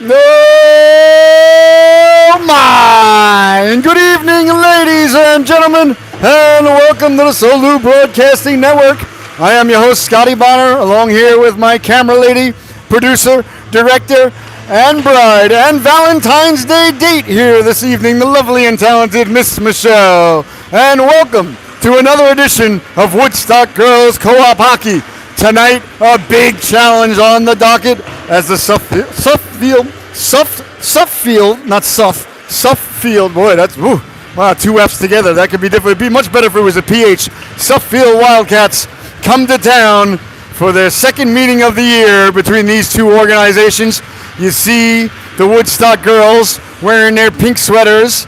Oh my! Good evening, ladies and gentlemen, and welcome to the Solu Broadcasting Network. I am your host, Scotty Bonner, along here with my camera lady, producer, director, and bride, and Valentine's Day date here this evening, the lovely and talented Miss Michelle. And welcome to another edition of Woodstock Girls Co-op Hockey. Tonight, a big challenge on the docket as the Suffield, boy, that's, woo, wow, two F's together. That could be different. It'd be much better if it was a PH. Suffield Wildcats come to town for their second meeting of the year between these two organizations. You see the Woodstock girls wearing their pink sweaters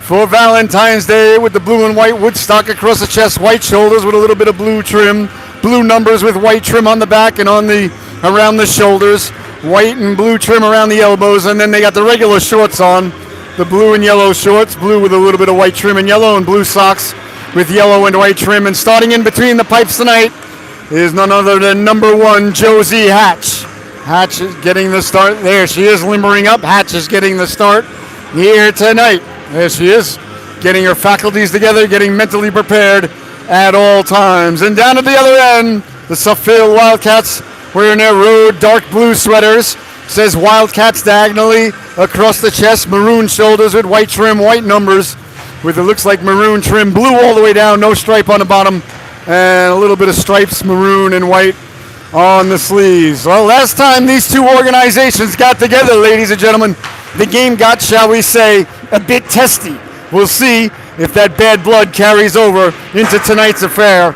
for Valentine's Day with the blue and white Woodstock across the chest, white shoulders with a little bit of blue trim, blue numbers with white trim on the back and around the shoulders, white and blue trim around the elbows, and then they got the regular shorts on, the blue and yellow shorts, blue with a little bit of white trim and yellow, and blue socks with yellow and white trim. And starting in between the pipes tonight is none other than number 1, Josie Hatch. Hatch is getting the start. There she is, limbering up. Hatch is getting the start here tonight. There she is, getting her faculties together, getting mentally prepared at all times. And down at the other end, the Suffield Wildcats wearing their road dark blue sweaters. Says Wildcats diagonally across the chest, maroon shoulders with white trim, white numbers, with it looks like maroon trim, blue all the way down, no stripe on the bottom, and a little bit of stripes, maroon and white on the sleeves. Well, last time these two organizations got together, ladies and gentlemen, the game got, shall we say, a bit testy. We'll see if that bad blood carries over into tonight's affair.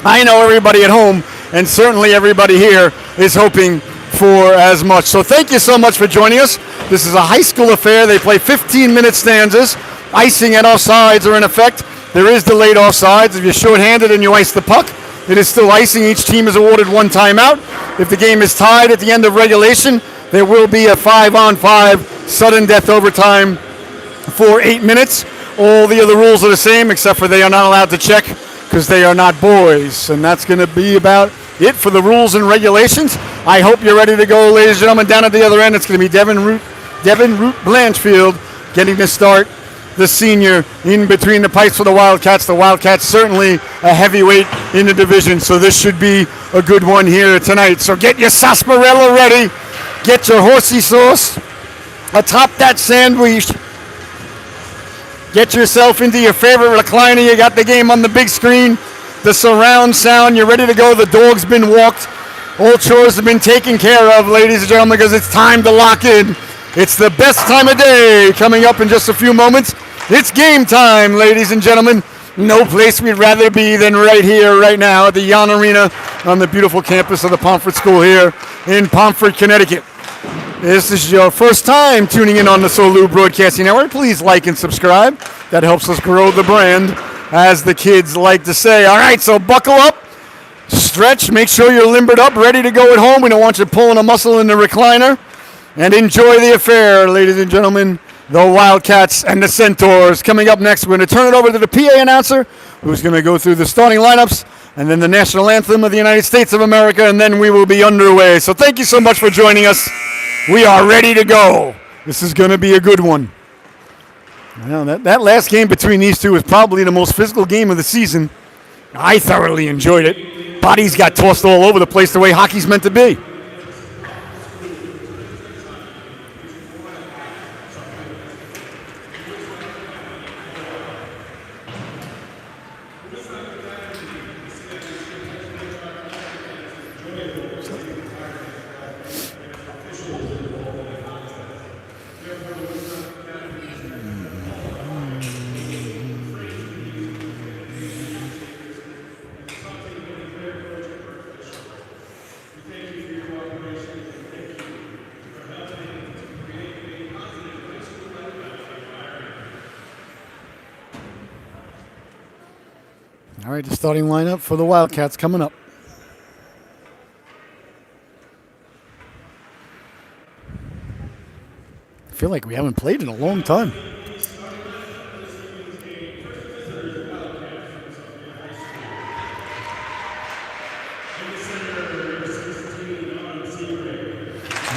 I know everybody at home, and certainly everybody here, is hoping for as much. So thank you so much for joining us. This is a high school affair. They play 15-minute stanzas. Icing at offsides are in effect. There is delayed offsides. If you're shorthanded and you ice the puck, it is still icing. Each team is awarded one timeout. If the game is tied at the end of regulation, there will be a 5-on-5 sudden death overtime for 8 minutes. All the other rules are the same, except for they are not allowed to check because they are not boys. And that's going to be about it for the rules and regulations. I hope you're ready to go, ladies and gentlemen. Down at the other end, it's going to be Devin Root Blanchfield getting to start, the senior, in between the pipes for the Wildcats. The Wildcats certainly a heavyweight in the division, so this should be a good one here tonight. So get your sarsaparilla ready, get your horsey sauce atop that sandwich, get yourself into your favorite recliner. You got the game on the big screen, the surround sound. You're ready to go. The dog's been walked. All chores have been taken care of, ladies and gentlemen, because it's time to lock in. It's the best time of day coming up in just a few moments. It's game time, ladies and gentlemen. No place we'd rather be than right here, right now, at the Yon Arena on the beautiful campus of the Pomfret School here in Pomfret, Connecticut. If this is your first time tuning in on the Solu Broadcasting Network, please like and subscribe. That helps us grow the brand, as the kids like to say. All right, so buckle up, stretch, make sure you're limbered up, ready to go at home. We don't want you pulling a muscle in the recliner. And enjoy the affair, ladies and gentlemen. The Wildcats and the Centaurs. Coming up next, we're going to turn it over to the PA announcer, who's going to go through the starting lineups, and then the national anthem of the United States of America, and then we will be underway. So thank you so much for joining us. We are ready to go. This is going to be a good one. I know that last game between these two was probably the most physical game of the season. I thoroughly enjoyed it. Bodies got tossed all over the place the way hockey's meant to be. All right, the starting lineup for the Wildcats coming up. I feel like we haven't played in a long time.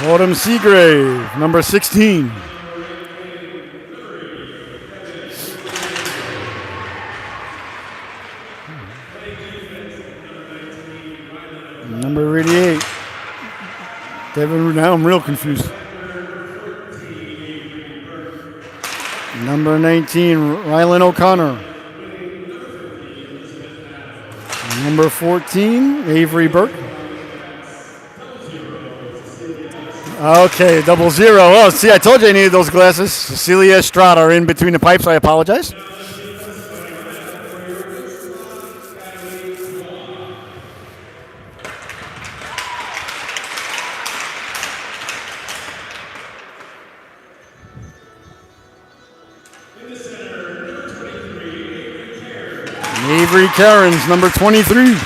Autumn Seagrave, number 16. Number 88. Devin, now I'm real confused. Number 19, Rylan O'Connor. Number 14, Avery Burke. Okay, 00. Oh, see, I told you I needed those glasses. Cecilia Estrada are in between the pipes. I apologize. Avery Cairns, number 23.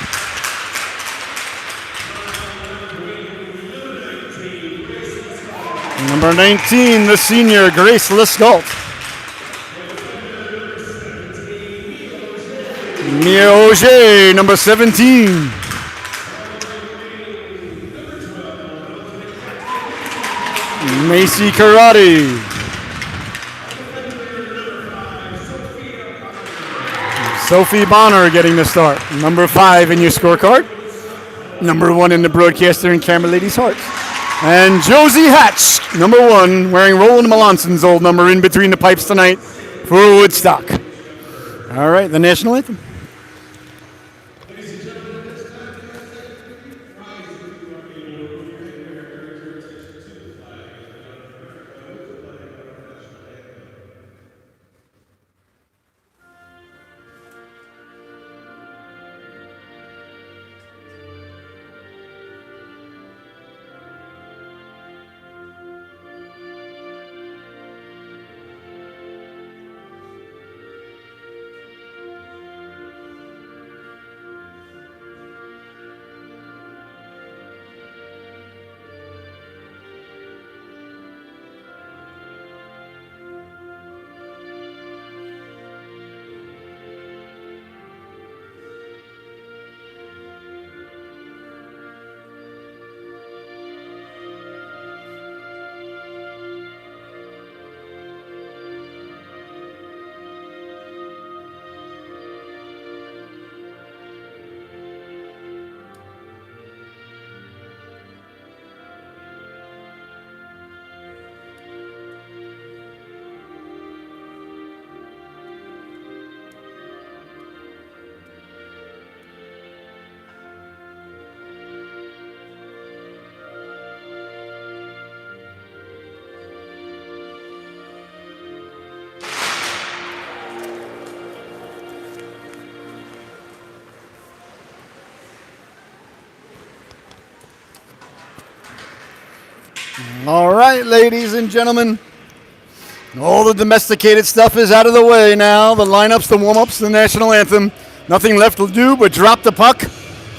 Number 19, the senior, Grace Lescault. Mia Auger, number 17. Macy Karate. Sophie Bonner getting the start. Number 5 in your scorecard. Number 1 in the broadcaster and camera ladies' hearts. And Josie Hatch, number 1, wearing Roland Melanson's old number in between the pipes tonight for Woodstock. All right, the national anthem. All right, ladies and gentlemen. All the domesticated stuff is out of the way now. The lineups, the warm-ups, the national anthem. Nothing left to do but drop the puck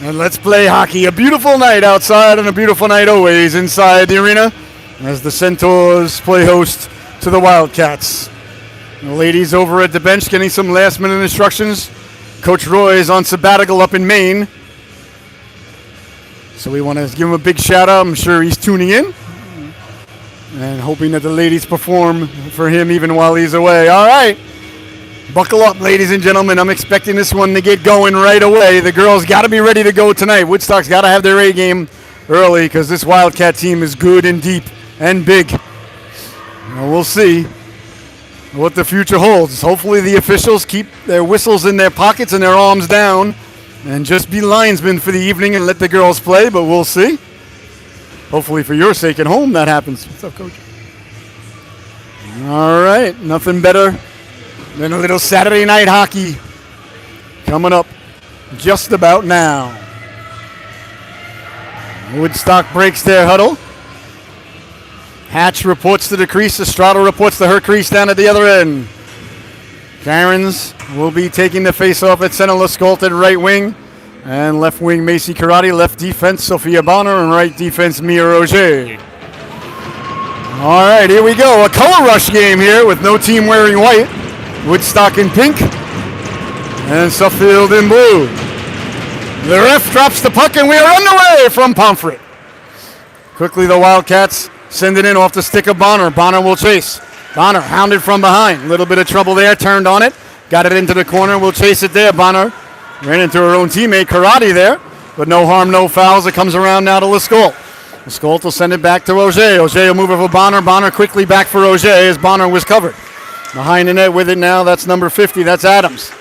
and let's play hockey. A beautiful night outside and a beautiful night always inside the arena as the Centaurs play host to the Wildcats. The ladies over at the bench getting some last-minute instructions. Coach Roy is on sabbatical up in Maine, so we want to give him a big shout-out. I'm sure he's tuning in and hoping that the ladies perform for him even while he's away. All right. Buckle up, ladies and gentlemen. I'm expecting this one to get going right away. The girls got to be ready to go tonight. Woodstock's got to have their A game early because this Wildcat team is good and deep and big. Well, we'll see what the future holds. Hopefully the officials keep their whistles in their pockets and their arms down and just be linesmen for the evening and let the girls play, but we'll see. Hopefully for your sake at home that happens. What's up, Coach? All right. Nothing better than a little Saturday night hockey coming up just about now. Woodstock breaks their huddle. Hatch reports to the crease. Estrada reports to her crease down at the other end. Cairns will be taking the face-off at center. Lescault at right wing. And left wing, Macy Karate. Left defense, Sophia Bonner. And right defense, Mia Auger. All right, here we go. A color rush game here with no team wearing white. Woodstock in pink. And Suffield in blue. The ref drops the puck, and we are underway from Pomfret. Quickly, the Wildcats send it in off the stick of Bonner. Bonner will chase. Bonner hounded from behind. A little bit of trouble there. Turned on it. Got it into the corner. We'll chase it there. Bonner ran into her own teammate, Karate, there. But no harm, no fouls. It comes around now to Lescault. Skolt will send it back to Auger. Auger will move it for Bonner. Bonner quickly back for Auger as Bonner was covered. Behind the net with it now, that's number 50. That's Adams.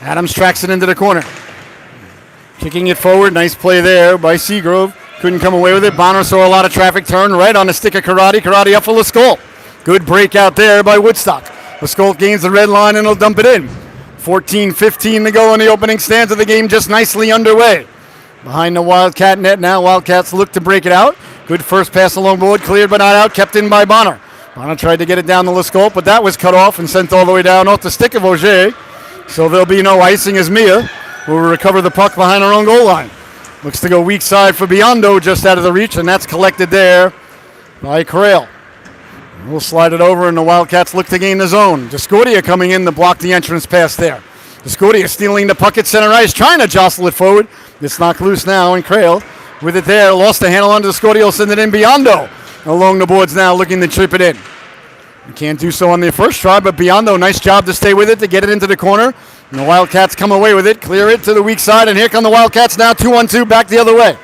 Adams tracks it into the corner. Kicking it forward. Nice play there by Seagrove. Couldn't come away with it. Bonner saw a lot of traffic turn right on the stick of Karate. Karate up for Skolt. Good breakout there by Woodstock. Skolt gains the red line and he'll dump it in. 14-15 to go in the opening stanza of the game, just nicely underway. Behind the Wildcat net now, Wildcats look to break it out. Good first pass along board, cleared but not out, kept in by Bonner. Bonner tried to get it down to Skolt, but that was cut off and sent all the way down off the stick of Auger. So there'll be no icing as Mia will recover the puck behind her own goal line. Looks to go weak side for Biondo, just out of the reach, and that's collected there by Crail. We'll slide it over, and the Wildcats look to gain the zone. Discordia coming in to block the entrance pass there. Discordia stealing the puck at center ice, trying to jostle it forward. It's knocked loose now, and Crail with it there. Lost the handle onto Discordia, will send it in. Biondo along the boards now, looking to chip it in. You can't do so on the first try, but Biondo, nice job to stay with it, to get it into the corner. And the Wildcats come away with it, clear it to the weak side, and here come the Wildcats now, 2-on-2, back the other way.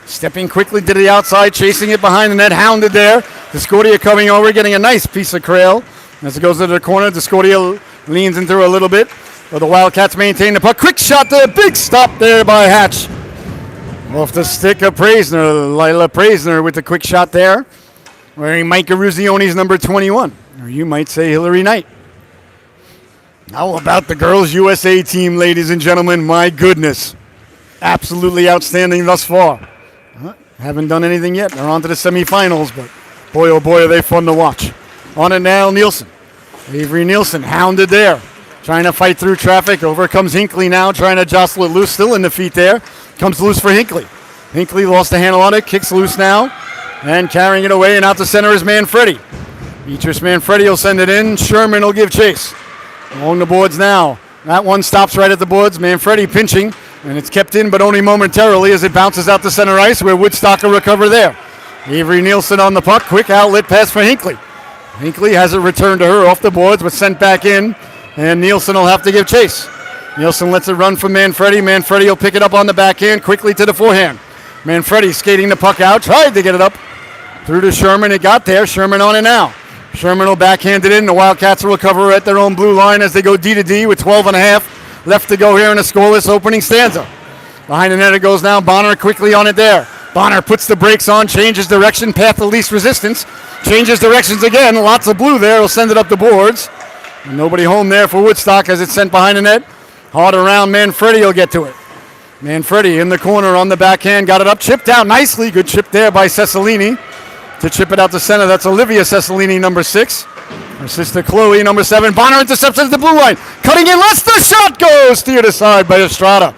Stepping quickly to the outside, chasing it behind the net, hounded there. Discordia coming over, getting a nice piece of Crail. As it goes to the corner, Discordia leans into a little bit. But the Wildcats maintain the puck. Quick shot there, big stop there by Hatch. Off the stick of Praisner, Lila Praisner with the quick shot there. Wearing Mike Aruzione's number 21. Or you might say Hillary Knight. How about the girls' USA team, ladies and gentlemen? My goodness. Absolutely outstanding thus far. Haven't done anything yet. They're on to the semifinals, but boy, oh boy, are they fun to watch. On it now, Nielsen. Avery Nielsen hounded there. Trying to fight through traffic. Over comes Hinckley now, trying to jostle it loose. Still in the feet there. Comes loose for Hinckley. Hinckley lost the handle on it. Kicks loose now. And carrying it away, and out to center is Manfredi. Beatrice Manfredi will send it in. Sherman will give chase. Along the boards now. That one stops right at the boards. Manfredi pinching. And it's kept in, but only momentarily as it bounces out to center ice, where Woodstock will recover there. Avery Nielsen on the puck. Quick outlet pass for Hinckley. Hinckley has it returned to her off the boards, but sent back in. And Nielsen will have to give chase. Nielsen lets it run from Manfredi. Manfredi will pick it up on the backhand, quickly to the forehand. Manfredi skating the puck out, tried to get it up through to Sherman. It got there. Sherman on it now. Sherman will backhand it in. The Wildcats will recover at their own blue line as they go D to D with 12 and a half left to go here in a scoreless opening stanza. Behind the net it goes now. Bonner quickly on it there. Bonner puts the brakes on, changes direction, path of least resistance. Changes directions again. Lots of blue there. Will send it up the boards. And nobody home there for Woodstock as it's sent behind the net. Hard around. Manfredi will get to it. Manfredi in the corner on the backhand. Got it up. Chipped out nicely. Good chip there by Cecilini. To chip it out to center. That's Olivia Cecilini, number 6. Her sister Chloe, number 7. Bonner intercepts at the blue line. Cutting in. Lets the shot go. Steered aside by Estrada.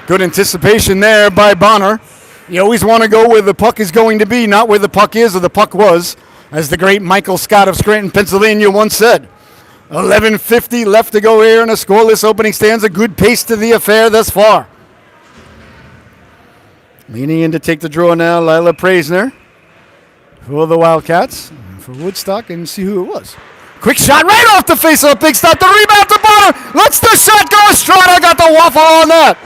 Good anticipation there by Bonner. You always want to go where the puck is going to be, not where the puck is or the puck was, as the great Michael Scott of Scranton, Pennsylvania once said. 11:50 left to go here in a scoreless opening stanza. Good pace to the affair thus far. Leaning in to take the draw now, Lila Praisner for the Wildcats. For Woodstock, and see who it was. Quick shot right off the face of a big stop. The rebound to Bonner. Lets the shot go. Estrada got the waffle on that.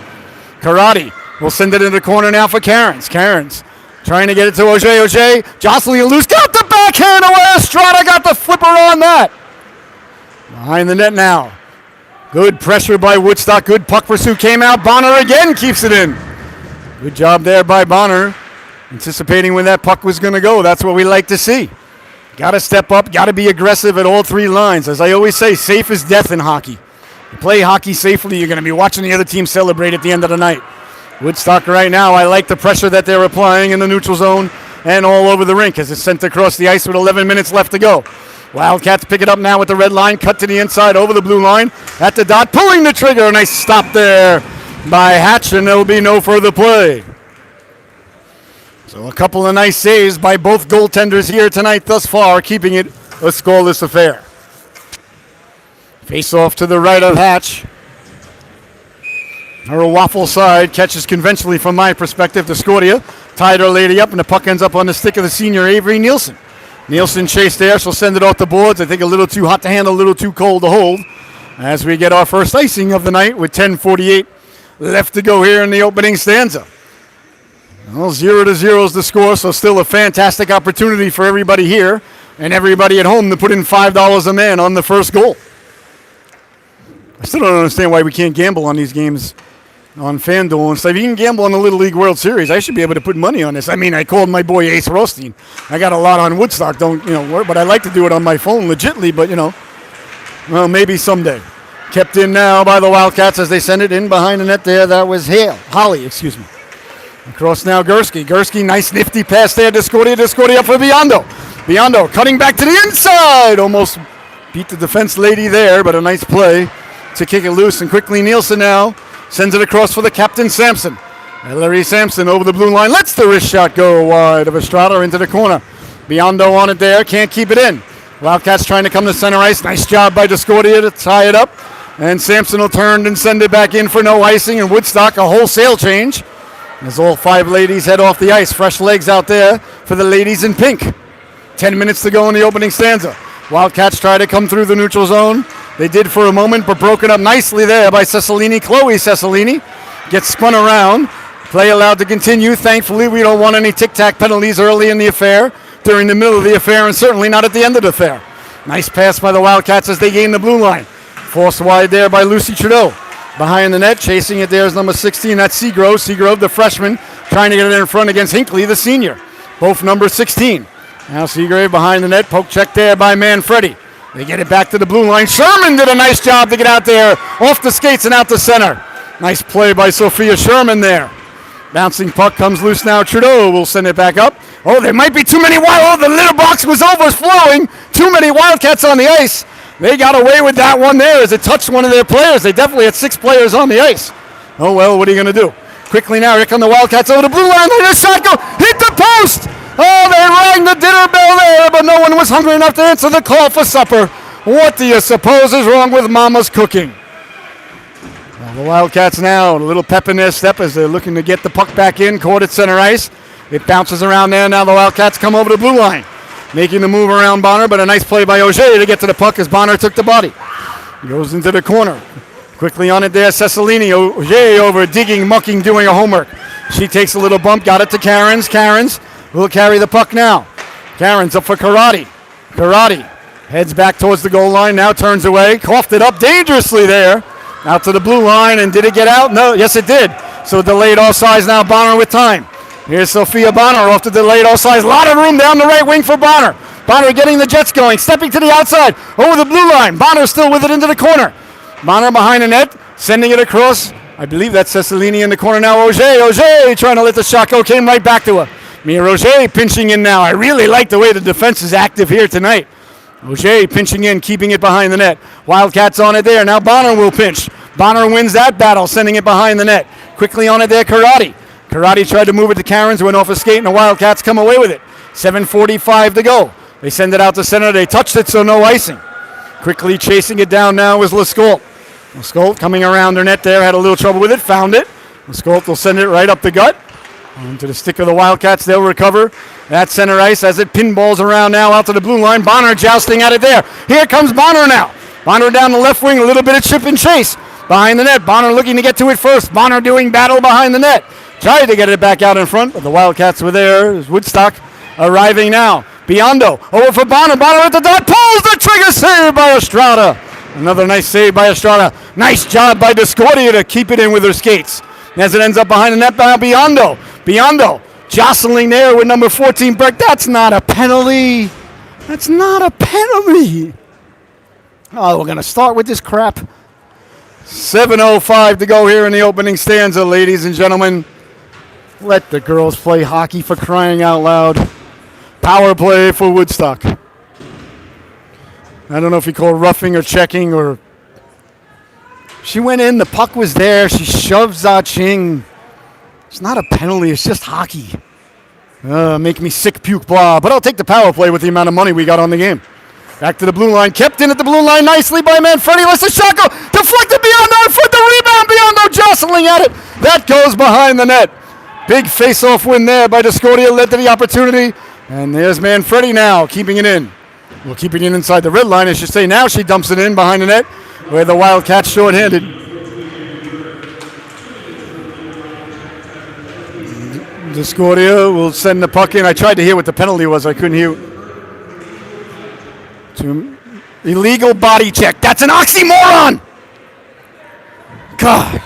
Karate will send it in the corner now for Cairns. Cairns trying to get it to Auger. Auger jostling it loose. Got the backhand away. Estrada got the flipper on that. Behind the net now. Good pressure by Woodstock. Good puck pursuit came out. Bonner again keeps it in. Good job there by Bonner. Anticipating when that puck was going to go. That's what we like to see. Got to step up. Got to be aggressive at all three lines. As I always say, safe is death in hockey. You play hockey safely, you're going to be watching the other team celebrate at the end of the night. Woodstock right now, I like the pressure that they're applying in the neutral zone and all over the rink as it's sent across the ice with 11 minutes left to go. Wildcats pick it up now with the red line, cut to the inside over the blue line at the dot, pulling the trigger. A nice stop there by Hatch, and there will be no further play. So a couple of nice saves by both goaltenders here tonight thus far, keeping it a scoreless affair. Face off to the right of Hatch. Her waffle side catches conventionally from my perspective. Discordia tied her lady up, and the puck ends up on the stick of the senior Avery Nielsen. Nielsen chased there. She'll send it off the boards. I think a little too hot to handle, a little too cold to hold. As we get our first icing of the night with 10:48 left to go here in the opening stanza. Well, 0-0 is the score, so still a fantastic opportunity for everybody here and everybody at home to put in $5 a man on the first goal. I still don't understand why we can't gamble on these games on FanDuel and stuff. You can gamble on the Little League World Series. I should be able to put money on this. I mean, I called my boy Ace Rothstein. I got a lot on Woodstock, but I like to do it on my phone legitly, but, well, maybe someday. Kept in now by the Wildcats as they send it in behind the net there. That was Holly. Across now, Gursky, nice nifty pass there. Discordia up for Biondo. Biondo cutting back to the inside. Almost beat the defense lady there, but a nice play to kick it loose. And quickly Nielsen now sends it across for the captain, Sampson. And Larry Sampson over the blue line. Lets the wrist shot go wide of Estrada into the corner. Biondo on it there. Can't keep it in. Wildcats trying to come to center ice. Nice job by Discordia to tie it up. And Sampson will turn and send it back in for no icing. And Woodstock, a wholesale change. As all 5 ladies head off the ice. Fresh legs out there for the ladies in pink. 10 minutes to go in the opening stanza. Wildcats try to come through the neutral zone. They did for a moment, but broken up nicely there by Cecilini. Chloe Cecilini gets spun around. Play allowed to continue. Thankfully, we don't want any tic-tac penalties early in the affair, during the middle of the affair, and certainly not at the end of the affair. Nice pass by the Wildcats as they gain the blue line. Forced wide there by Lucy Trudeau. Behind the net, chasing it there is number 16. That's Seagrove. Seagrove, the freshman, trying to get it in front against Hinckley, the senior. Both number 16. Now Seagrave behind the net. Poke check there by Manfredi. They get it back to the blue line. Sherman did a nice job to get out there off the skates and out to center. Nice play by Sophia Sherman there. Bouncing puck comes loose now. Trudeau will send it back up. Oh, there might be too many the little box was overflowing. Too many Wildcats on the ice. They got away with that one there as it touched one of their players. They definitely had 6 players on the ice. Oh, well, what are you going to do? Quickly now, here come the Wildcats over the blue line. Let a shot go. Hit the post. Oh, they rang the dinner bell there, but no one was hungry enough to answer the call for supper. What do you suppose is wrong with Mama's cooking? Well, the Wildcats now, a little pep in their step as they're looking to get the puck back in, caught at center ice. It bounces around there. Now the Wildcats come over the blue line, making the move around Bonner, but a nice play by Auger to get to the puck as Bonner took the body. Goes into the corner. Quickly on it there, Cecilini. Auger over, digging, mucking, doing a homework. She takes a little bump, got it to Cairns. Cairns will carry the puck now. Cairns up for Karate. Karate heads back towards the goal line, now turns away. Coughed it up dangerously there. Out to the blue line, and did it get out? No, yes it did. So delayed offsides now, Bonner with time. Here's Sophia Bonner off the delayed offsides. A lot of room down the right wing for Bonner. Bonner getting the Jets going, stepping to the outside, over the blue line. Bonner still with it into the corner. Bonner behind the net, sending it across. I believe that's Cecilini in the corner now. Auger trying to let the shot go, came right back to her. Mia Auger pinching in now. I really like the way the defense is active here tonight. Auger pinching in, keeping it behind the net. Wildcats on it there. Now Bonner will pinch. Bonner wins that battle, sending it behind the net. Quickly on it there, Karate. Karate tried to move it to Cairns, went off a skate, and the Wildcats come away with it. 7:45 to go. They send it out to center. They touched it, so no icing. Quickly chasing it down now is Lescault. Lescault coming around their net there, had a little trouble with it, found it. Lescault will send it right up the gut. Onto the stick of the Wildcats, they'll recover. That center ice as it pinballs around now out to the blue line. Bonner jousting at it there. Here comes Bonner now. Bonner down the left wing, a little bit of chip and chase. Behind the net, Bonner looking to get to it first. Bonner doing battle behind the net. Tried to get it back out in front, but the Wildcats were there. There's Woodstock arriving now. Biondo, over for Bonner. Bonner at the dot, pulls the trigger, save by Estrada. Another nice save by Estrada. Nice job by Discordia to keep it in with her skates. As it ends up behind the net by Biondo. Biondo jostling there with number 14, Burke. That's not a penalty. That's not a penalty. Oh, we're going to start with this crap. 7:05 to go here in the opening stanza, ladies and gentlemen. Let the girls play hockey, for crying out loud. Power play for Woodstock. I don't know if you call roughing or checking or... She went in, the puck was there, she shoved Za-Ching. It's not a penalty, it's just hockey. Make me sick, puke, blah. But I'll take the power play with the amount of money we got on the game. Back to the blue line, kept in at the blue line nicely by Manfredi. Lets the shot go, deflected Biondo in front, the rebound, Biondo jostling at it. That goes behind the net. Big face-off win there by Discordia, led to the opportunity. And there's Manfredi now, keeping it in. Well, keeping it inside the red line, I should say. Now she dumps it in behind the net, where the Wildcats short-handed. Discordia will send the puck in. I tried to hear what the penalty was. I couldn't hear. Illegal body check. That's an oxymoron. God.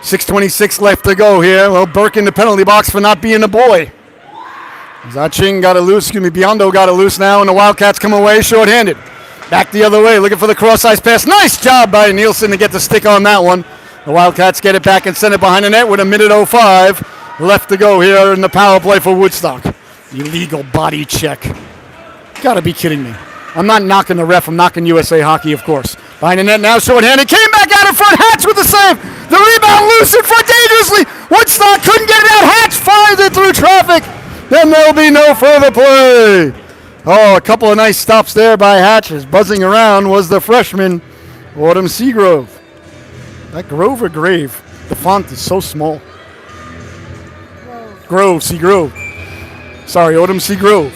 6:26 left to go here. Well, Burke in the penalty box for not being a boy. Zachin got it loose. Biondo got it loose now, and the Wildcats come away shorthanded. Back the other way, looking for the cross-ice pass. Nice job by Nielsen to get the stick on that one. The Wildcats get it back and send it behind the net with 1:05 left to go here in the power play for Woodstock. Illegal body check. Gotta be kidding me. I'm not knocking the ref. I'm knocking USA Hockey, of course. Behind the net now, shorthanded. Came back out in front. Hatch with the save. The rebound loose in front dangerously. Woodstock couldn't get it out. Hatch finds it through traffic. Then there'll be no further play. Oh, a couple of nice stops there by Hatch. As buzzing around was the freshman, Autumn Seagrove. That Grove or Grave? The font is so small. Grove, Seagrove. Sorry, Autumn Seagrove.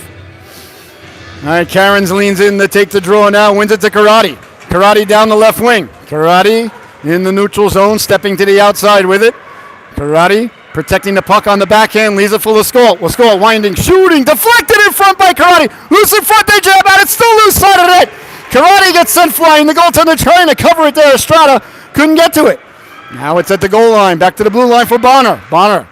All right, Cairns leans in to take the draw now, wins it to Karate. Karate down the left wing. Karate in the neutral zone, stepping to the outside with it. Karate protecting the puck on the backhand, leaves it for Lascaux. Lascaux winding, shooting, deflected in front by Karate. Loose in front, they jab at it, still loose side of the net. Karate gets sent flying, the goaltender trying to cover it there. Estrada couldn't get to it. Now it's at the goal line, back to the blue line for Bonner. Bonner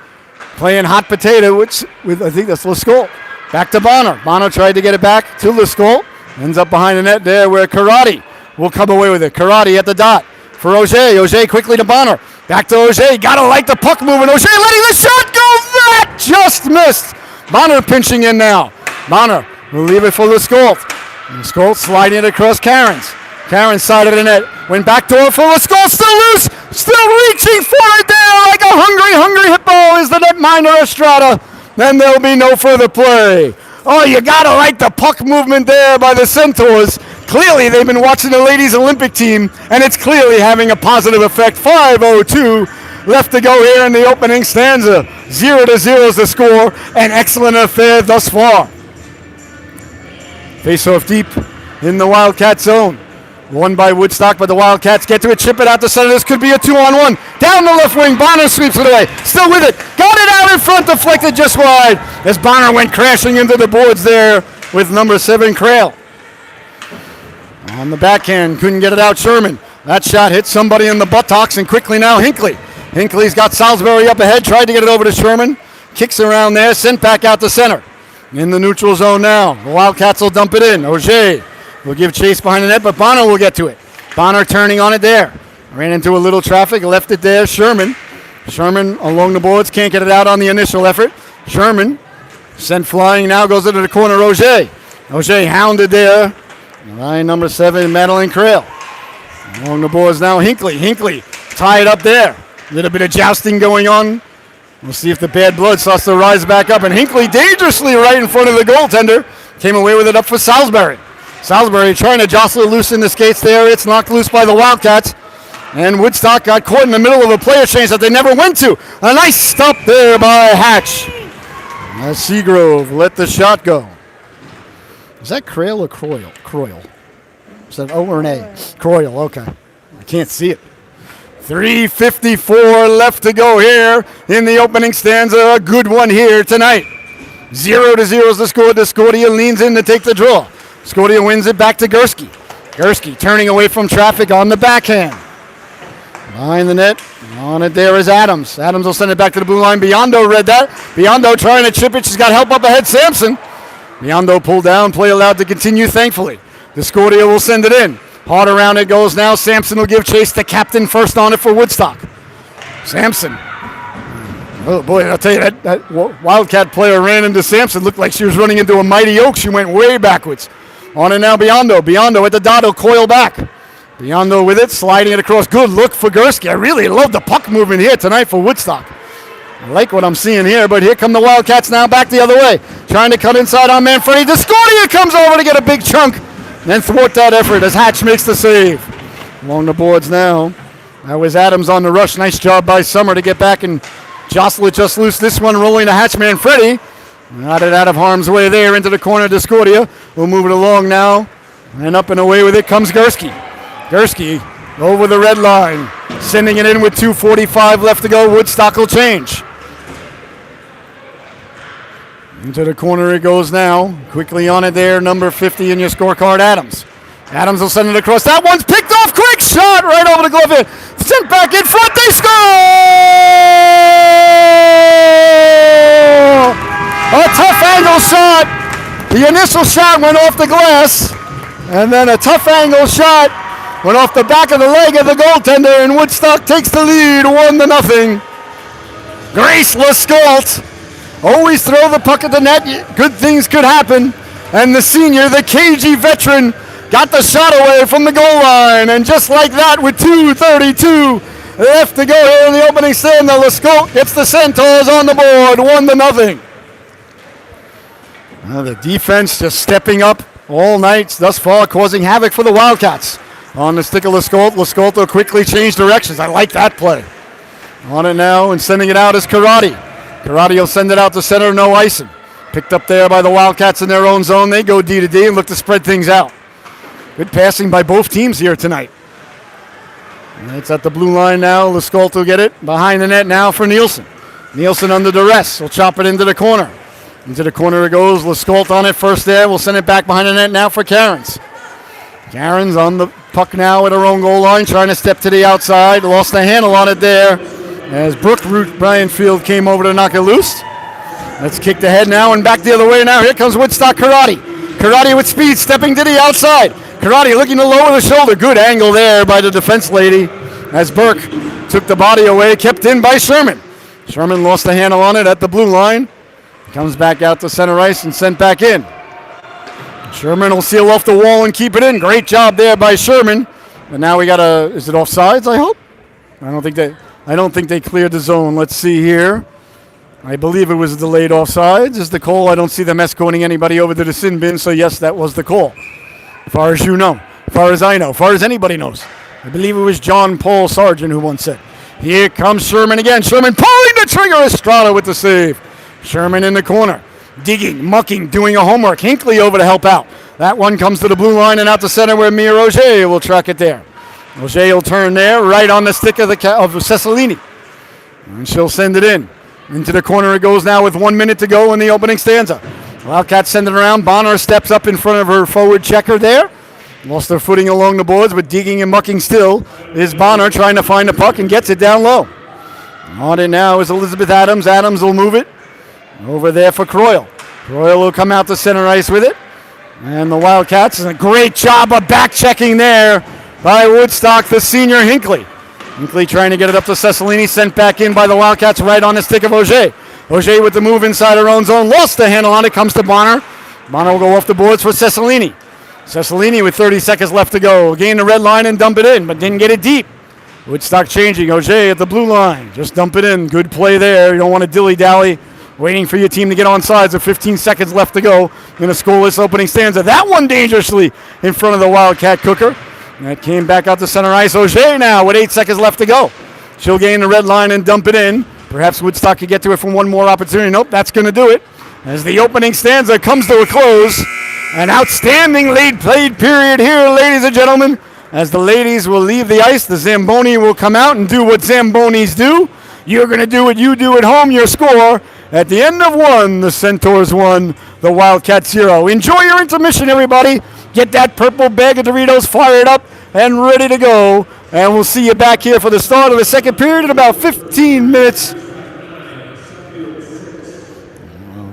playing hot potato, with I think that's Lascaux. Back to Bonner. Bonner tried to get it back to Lascaux. Ends up behind the net there where Karate will come away with it. Karate at the dot for Auger. Auger quickly to Bonner. Back to Auger. Gotta like the puck moving. Auger letting the shot go. That just missed. Bonner pinching in now. Bonner will leave it for Lascaux. Lascaux sliding it across Cairns. Cairns side of the net. Went back to her for Lascaux. Still loose. Still reaching for it there like a hungry hippo is the netminder Estrada. Then there'll be no further play. Oh, you gotta like the puck movement there by the Centaurs. Clearly, they've been watching the ladies' Olympic team, and it's clearly having a positive effect. 5:02 left to go here in the opening stanza. 0-0 is the score. An excellent affair thus far. Face-off deep in the Wildcat zone. Won by Woodstock, but the Wildcats get to it, chip it out the center. This could be a 2-on-1. Down the left wing, Bonner sweeps it away. Still with it. Got it out in front, deflected just wide. As Bonner went crashing into the boards there with number 7, Crail. On the backhand, couldn't get it out, Sherman. That shot hit somebody in the buttocks, and quickly now Hinckley. Hinckley's got Salisbury up ahead, tried to get it over to Sherman. Kicks around there, sent back out to center. In the neutral zone now. The Wildcats will dump it in. Auger will give chase behind the net, but Bonner will get to it. Bonner turning on it there. Ran into a little traffic, left it there. Sherman along the boards, can't get it out on the initial effort. Sherman sent flying, now goes into the corner, Auger. Auger hounded there. Line number 7, Madeline Crail. Along the boards now, Hinckley. Hinckley tied up there. A little bit of jousting going on. We'll see if the bad blood starts to rise back up. And Hinckley dangerously right in front of the goaltender. Came away with it up for Salisbury. Salisbury trying to jostle it loose in the skates there. It's knocked loose by the Wildcats. And Woodstock got caught in the middle of a player change that they never went to. A nice stop there by Hatch. As Seagrove let the shot go. Is that Crail or Croyle? Croyle. Is that O or an A? Croyle, okay. I can't see it. 3:54 left to go here in the opening stanza. A good one here tonight. 0-0 is the score. Discordia leans in to take the draw. Discordia wins it back to Gursky. Gursky turning away from traffic on the backhand. Behind the net. On it there is Adams. Adams will send it back to the blue line. Biondo read that. Biondo trying to chip it. She's got help up ahead. Sampson. Biondo pulled down. Play allowed to continue, thankfully. Discordia will send it in. Hard around it goes now. Sampson will give chase to captain first on it for Woodstock. Sampson. Oh, boy, I'll tell you, that Wildcat player ran into Sampson. Looked like she was running into a mighty oak. She went way backwards. On it now, Biondo. Biondo at the dot. He'll coil back. Biondo with it, sliding it across. Good look for Gursky. I really love the puck movement here tonight for Woodstock. I like what I'm seeing here, but here come the Wildcats now back the other way. Trying to cut inside on Manfredi. Discordia comes over to get a big chunk. Then thwart that effort as Hatch makes the save. Along the boards now. That was Adams on the rush. Nice job by Summer to get back and jostle it just loose. This one rolling to Hatch. Manfredi. Got it out of harm's way there into the corner. Discordia will move it along now. And up and away with it comes Gursky. Gursky over the red line. Sending it in with 2:45 left to go. Woodstock will change. Into the corner it goes now. Quickly on it there, number 50 in your scorecard, Adams. Adams will send it across. That one's picked off. Quick shot right over the glove here. Sent back in front. They score! A tough angle shot. The initial shot went off the glass, and then a tough angle shot went off the back of the leg of the goaltender, and Woodstock takes the lead 1-0. Grace Lescault. Always throw the puck at the net. Good things could happen. And the senior, the cagey veteran, got the shot away from the goal line. And just like that, with 2:32 left to go here in the opening stanza, Lescault gets the Centaurs on the board, 1-0. The defense just stepping up all night thus far, causing havoc for the Wildcats. On the stick of Lescault, Lescault will quickly change directions. I like that play. On it now and sending it out is Karate. Karate will send it out to center, no icing. Picked up there by the Wildcats in their own zone. They go D to D and look to spread things out. Good passing by both teams here tonight. And it's at the blue line now. Lescault will get it. Behind the net now for Nielsen. Nielsen under duress. Will chop it into the corner. Into the corner it goes. Lescault on it first there. We'll send it back behind the net now for Cairns. Cairns on the puck now at her own goal line, trying to step to the outside. Lost the handle on it there as Brooke Root Bryanfield came over to knock it loose. Let's kick the head now and back the other way now. Here comes Woodstock Karate. Karate with speed, stepping to the outside. Karate looking to lower the shoulder. Good angle there by the defense lady as Burke took the body away, kept in by Sherman. Sherman lost the handle on it at the blue line. Comes back out to center ice and sent back in. Sherman will seal off the wall and keep it in. Great job there by Sherman. But now we got is it offsides, I hope? I don't think they cleared the zone. Let's see here. I believe it was delayed offsides is the call. I don't see them escorting anybody over to the sin bin, so yes, that was the call. As far as you know, as far as I know, as far as anybody knows. I believe it was John Paul Sargent who once said. Here comes Sherman again. Sherman pulling the trigger. Estrada with the save. Sherman in the corner. Digging, mucking, doing a homework. Hinckley over to help out. That one comes to the blue line and out to center where Mia Roger will track it there. Roger will turn there, right on the stick of Cecilini. And she'll send it in. Into the corner it goes now with 1 minute to go in the opening stanza. Wildcats send it around. Bonner steps up in front of her forward checker there. Lost their footing along the boards, but digging and mucking still is Bonner trying to find the puck and gets it down low. On it now is Elizabeth Adams. Adams will move it over there for Croyle. Croyle will come out to center ice with it. And the Wildcats, a great job of back checking there by Woodstock, the senior Hinckley. Hinckley trying to get it up to Cecilini, sent back in by the Wildcats right on the stick of Auger. Auger with the move inside her own zone, lost the handle on it, comes to Bonner. Bonner will go off the boards for Cecilini. Cecilini with 30 seconds left to go. Gain the red line and dump it in, but didn't get it deep. Woodstock changing. Auger at the blue line. Just dump it in. Good play there. You don't want to dilly-dally waiting for your team to get on sides with 15 seconds left to go in a scoreless opening stanza. That one dangerously in front of the Wildcat cooker. That came back out to center ice. Auger now with 8 seconds left to go. She'll gain the red line and dump it in. Perhaps Woodstock could get to it from one more opportunity. Nope, that's going to do it. As the opening stanza comes to a close. An outstanding late played period here, ladies and gentlemen. As the ladies will leave the ice, the Zamboni will come out and do what Zambonis do. You're going to do what you do at home. Your score at the end of one, the Centaurs 1, the Wildcats 0. Enjoy your intermission, everybody. Get that purple bag of Doritos fired up and ready to go. And we'll see you back here for the start of the second period in about 15 minutes.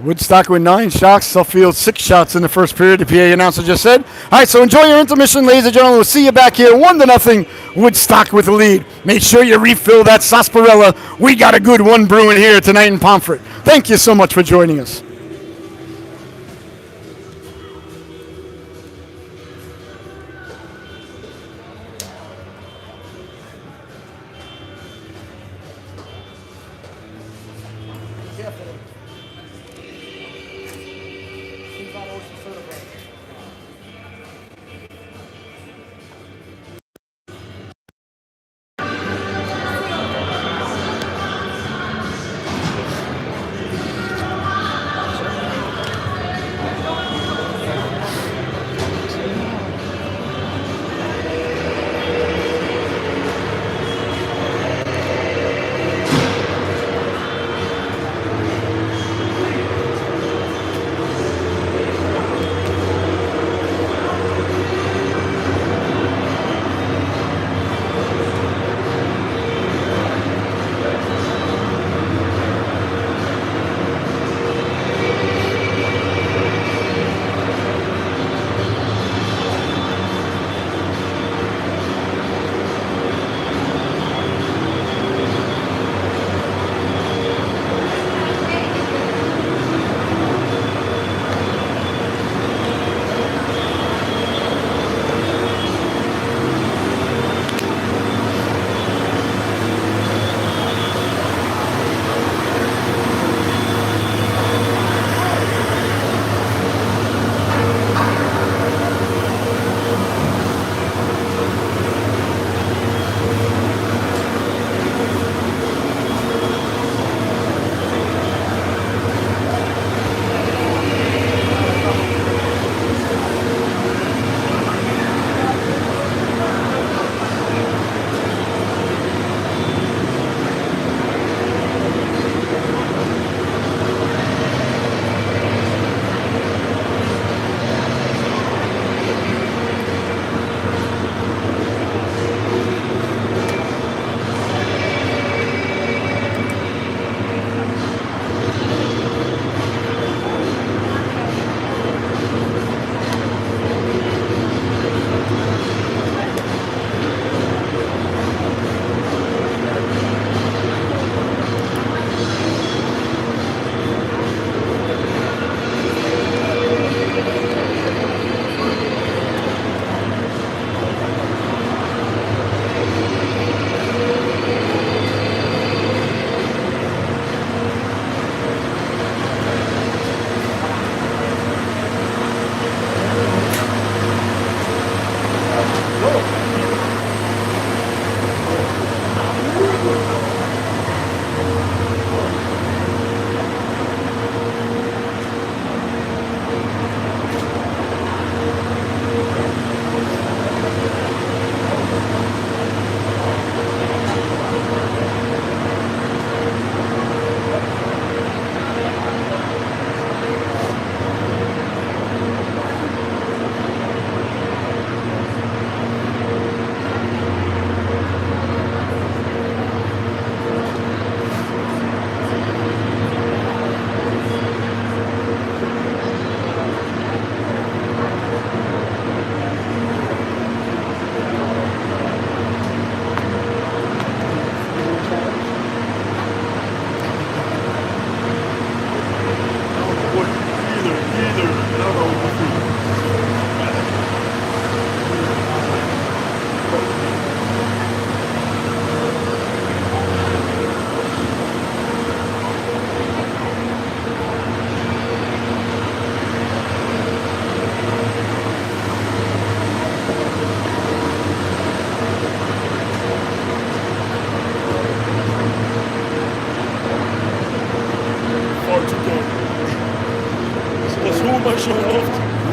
Woodstock with 9 shots. Suffield 6 shots in the first period, the PA announcer just said. All right, so enjoy your intermission, ladies and gentlemen. We'll see you back here 1-0. Woodstock with the lead. Make sure you refill that sarsaparilla. We got a good one brewing here tonight in Pomfret. Thank you so much for joining us.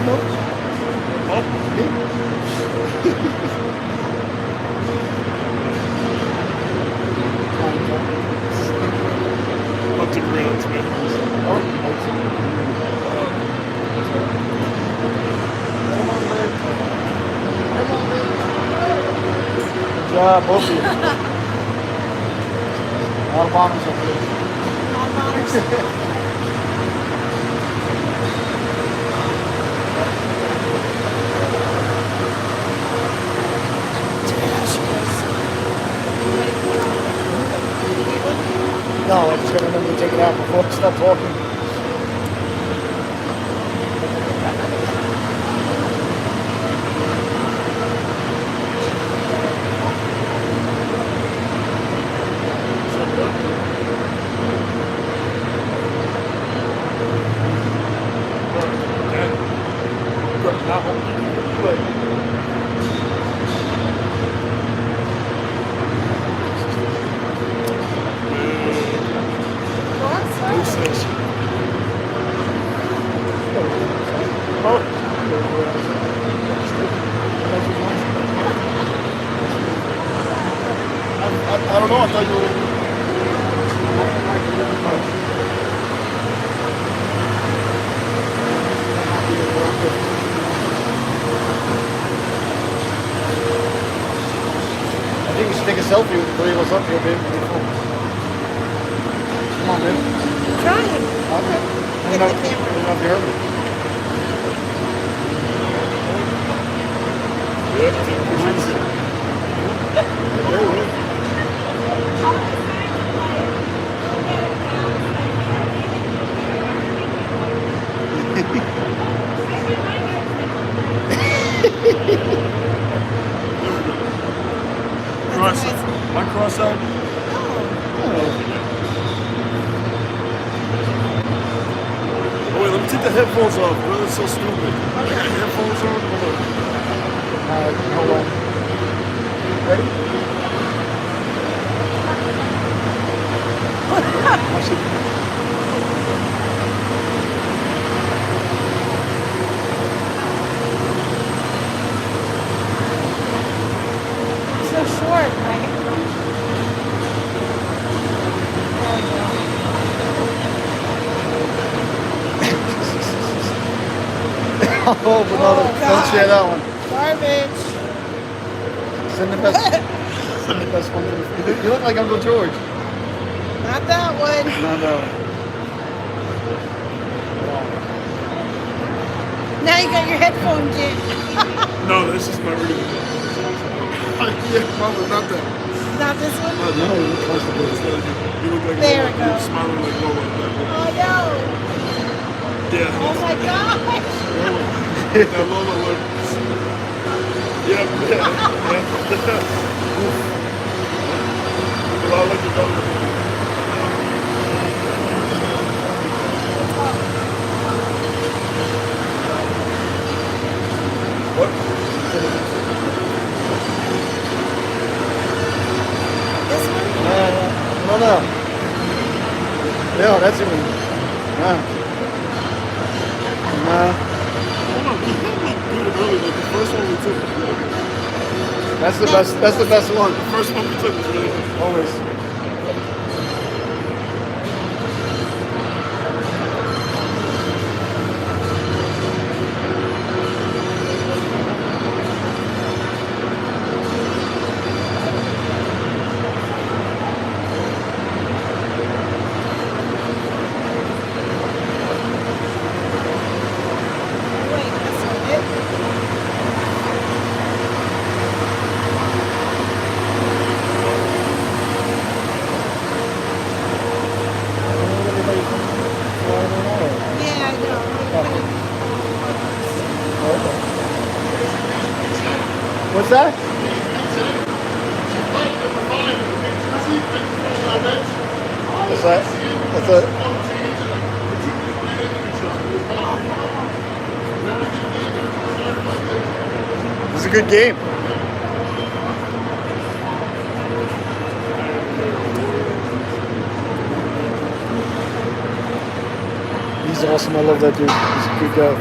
Up to grounds, man. Good job, both of you. A lot of bombers up here. No, I just gotta remember to take it out before I stop talking. I don't know, I thought you were... I think we should take a selfie with the three of us up here, babe. Come on, babe. I'm trying. Okay. Get the camera. I don't know if you heard me. My cross-eyed. Oh wait, let me take the headphones off, bro. That's so stupid. I got headphones on. Hold on. Ready? So short, right? Oh, but no, don't share that one. Garbage. Send the best. Send the best one. You look like Uncle George. Not that one. No. Now you got your headphones in. No, this is my real. Yeah, probably not that. Not this one? No, you look close to It's this. not you. You look like There Lola. we go. You're smiling like Lola. Oh no. Yeah. Oh my gosh. That Lola look. Yeah. Well, I like your Lola. What? This one? No. Yeah, that's even. No. Hold on, we had like good early. Like the first one we took was really good. That's the best. That's the best one. The first one we took was really good. Always. Wait, that's not it. Yeah, I know. What's that? What's that? What's that? It's a good game. He's awesome. I love that dude. He's a good guy.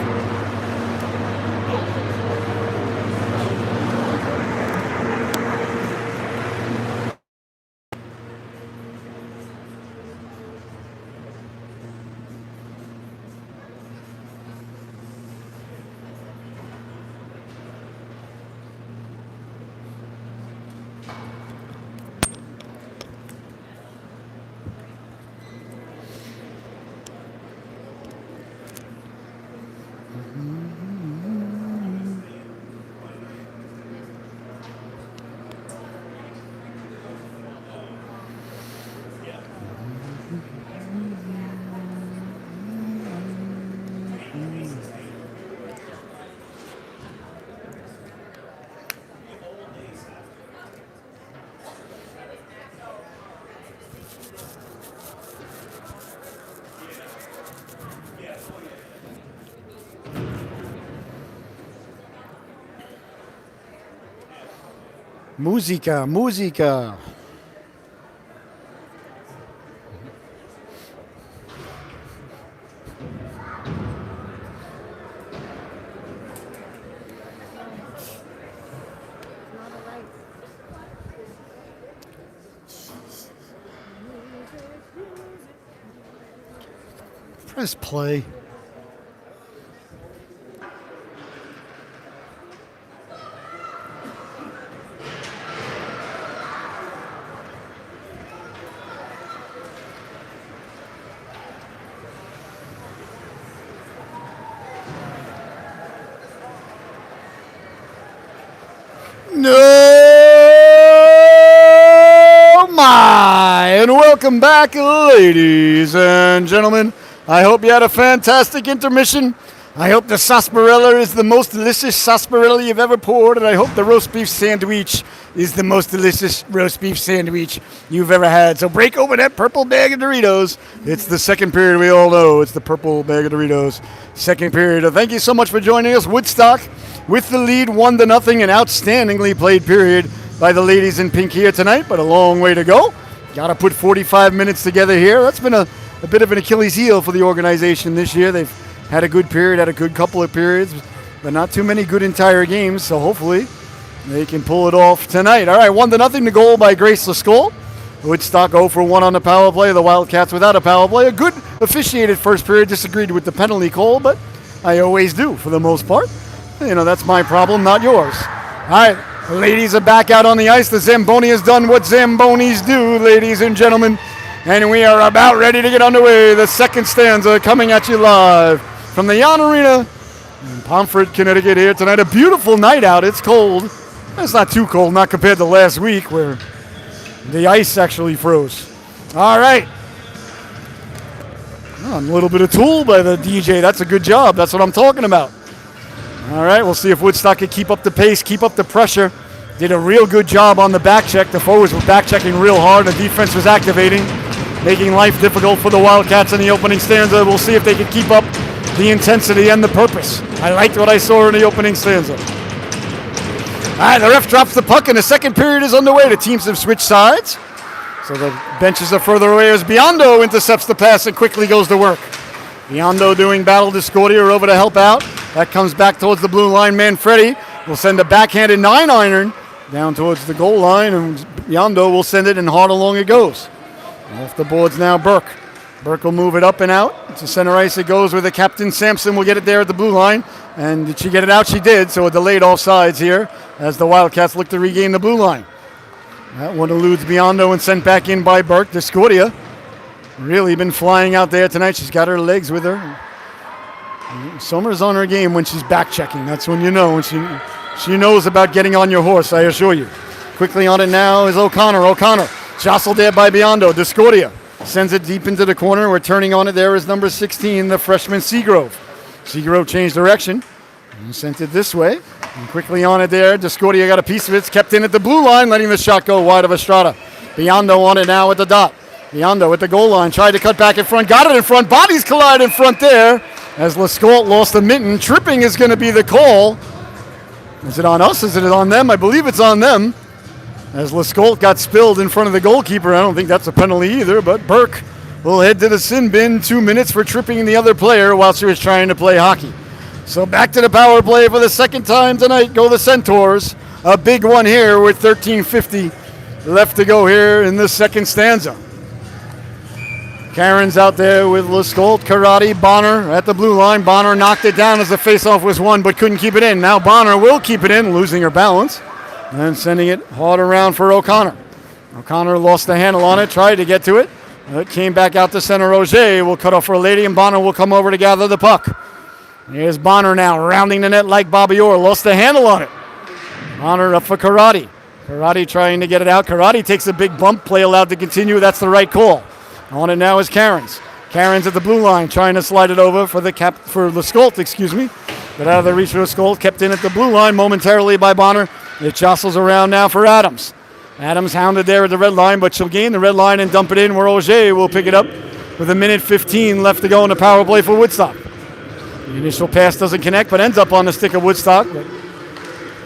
Musica, musica. Press play. No, my, and welcome back, ladies and gentlemen. I hope you had a fantastic intermission. I hope the sarsaparilla is the most delicious sarsaparilla you've ever poured, and I hope the roast beef sandwich is the most delicious roast beef sandwich you've ever had. So break open that purple bag of Doritos. It's the second period, we all know. It's the purple bag of Doritos. Second period. Thank you so much for joining us. Woodstock with the lead, 1-0, an outstandingly played period by the ladies in pink here tonight, but a long way to go. Got to put 45 minutes together here. That's been a bit of an Achilles heel for the organization this year. They've had a good period, had a good couple of periods, but not too many good entire games, so hopefully they can pull it off tonight. All right, 1-0 to goal by Grace Lascole. Woodstock 0 for 1 on the power play. The Wildcats without a power play. A good officiated first period, disagreed with the penalty call, but I always do for the most part. You know, that's my problem, not yours. All right, the ladies are back out on the ice. The Zamboni has done what Zambonis do, ladies and gentlemen. And we are about ready to get underway. The second stanza coming at you live from the Yon Arena in Pomfret, Connecticut here tonight. A beautiful night out. It's cold. It's not too cold, not compared to last week where the ice actually froze. All right. Oh, a little bit of tool by the DJ. That's a good job. That's what I'm talking about. All right, we'll see if Woodstock can keep up the pace, keep up the pressure. Did a real good job on the back check. The forwards were back checking real hard. The defense was activating, making life difficult for the Wildcats in the opening stanza. We'll see if they can keep up the intensity and the purpose. I liked what I saw in the opening stanza. All right, the ref drops the puck, and the second period is underway. The teams have switched sides, so the benches are further away as Biondo intercepts the pass and quickly goes to work. Biondo doing battle Discordia over to help out. That comes back towards the blue line. Manfredi will send a backhanded 9-iron down towards the goal line, and Biondo will send it, and hard along it goes. Off the boards now, Burke. Burke will move it up and out. To center ice it goes with the captain. Sampson will get it there at the blue line. And did she get it out? She did. So a delayed offsides here as the Wildcats look to regain the blue line. That one eludes Biondo and sent back in by Burke. Discordia really been flying out there tonight. She's got her legs with her. Summer's on her game when she's back checking. That's when you know. When she knows about getting on your horse, I assure you. Quickly on it now is O'Connor. O'Connor jostled there by Biondo. Discordia sends it deep into the corner. Returning on it there is number 16, the freshman Seagrove. Seagrove changed direction and sent it this way. And quickly on it there, Discordia got a piece of it. It's kept in at the blue line, letting the shot go wide of Estrada. Biondo on it now at the dot. Biondo at the goal line, tried to cut back in front, got it in front. Bodies collide in front there as Lascole lost the mitten. Tripping is going to be the call. Is it on us? Is it on them? I believe it's on them. As Lascole got spilled in front of the goalkeeper. I don't think that's a penalty either, but Burke will head to the sin bin. 2 minutes for tripping the other player while she was trying to play hockey. So back to the power play for the second time tonight. Go the Centaurs. A big one here with 13:50 left to go here in the second stanza. Karen's out there with Lascole, Karate, Bonner at the blue line. Bonner knocked it down as the faceoff was won, but couldn't keep it in. Now Bonner will keep it in, losing her balance, and sending it hard around for O'Connor. O'Connor lost the handle on it, tried to get to it. It came back out to center. Roger will cut off for a lady, and Bonner will come over to gather the puck. Here's Bonner now, rounding the net like Bobby Orr. Lost the handle on it. Bonner up for Karate. Karate trying to get it out. Karate takes a big bump. Play allowed to continue. That's the right call. On it now is Karen's. Karen's at the blue line, trying to slide it over for Lascole, But out of the reach of Lascole, kept in at the blue line momentarily by Bonner. It jostles around now for Adams. Adams hounded there at the red line, but she'll gain the red line and dump it in where Auger will pick it up with 1:15 left to go in the power play for Woodstock. The initial pass doesn't connect, but ends up on the stick of Woodstock. But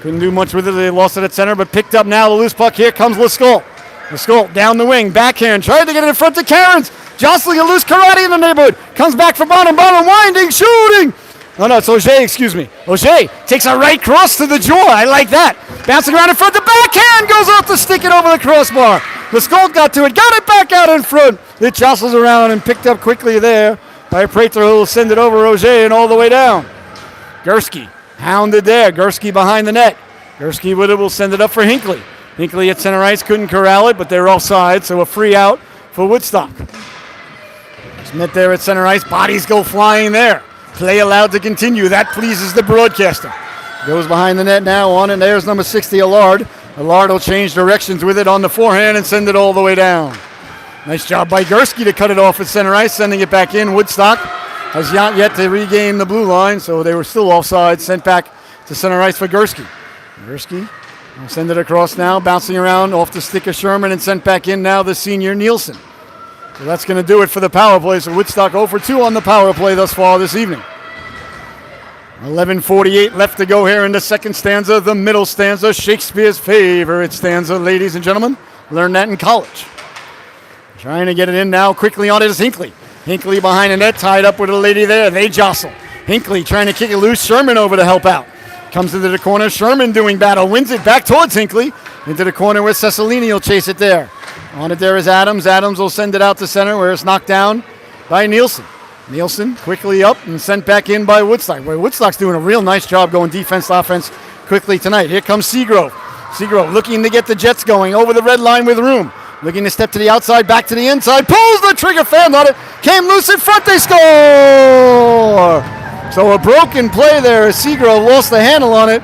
Couldn't do much with it. They lost it at center, but picked up now the loose puck. Here comes Lescault. Lescault down the wing, backhand, tried to get it in front to Cairns. Jostling a loose Karate in the neighborhood. Comes back for Bonham. Bonham winding, shooting. Oh, no, it's Auger, excuse me. Auger takes a right cross to the jaw. I like that. Bouncing around in front. The backhand goes off to stick it over the crossbar. Lescault got to it, got it back out in front. It jostles around and picked up quickly there by Prater, who will send it over Auger and all the way down. Gursky hounded there. Gursky behind the net. Gursky with it will send it up for Hinckley. Hinckley at center ice couldn't corral it, but they're offside, so a free out for Woodstock. Smith there at center ice. Bodies go flying there. Play allowed to continue. That pleases the broadcaster. Goes behind the net now on it. There's number 60, Allard. Allard will change directions with it on the forehand and send it all the way down. Nice job by Gursky to cut it off at center ice, sending it back in. Woodstock has not yet to regain the blue line, so they were still offside. Sent back to center ice for Gursky. Gursky will send it across now, bouncing around off the stick of Sherman and sent back in now the senior Nielsen. So that's going to do it for the power play. So Woodstock 0 for 2 on the power play thus far this evening. 11:48 left to go here in the second stanza, the middle stanza, Shakespeare's favorite stanza, ladies and gentlemen. Learned that in college. Trying to get it in now. Quickly on it is Hinckley. Hinckley behind the net, tied up with a lady there. They jostle. Hinckley trying to kick it loose. Sherman over to help out. Comes into the corner. Sherman doing battle. Wins it back towards Hinckley. Into the corner where Cecilini will chase it there. On it there is Adams. Adams will send it out to center where it's knocked down by Nielsen. Nielsen quickly up and sent back in by Woodstock. Boy, Woodstock's doing a real nice job going defense, offense quickly tonight. Here comes Seagrove. Seagrove looking to get the Jets going over the red line with room. Looking to step to the outside, back to the inside. Pulls the trigger, fan on it. Came loose in front, they score! So a broken play there as Seagrove lost the handle on it.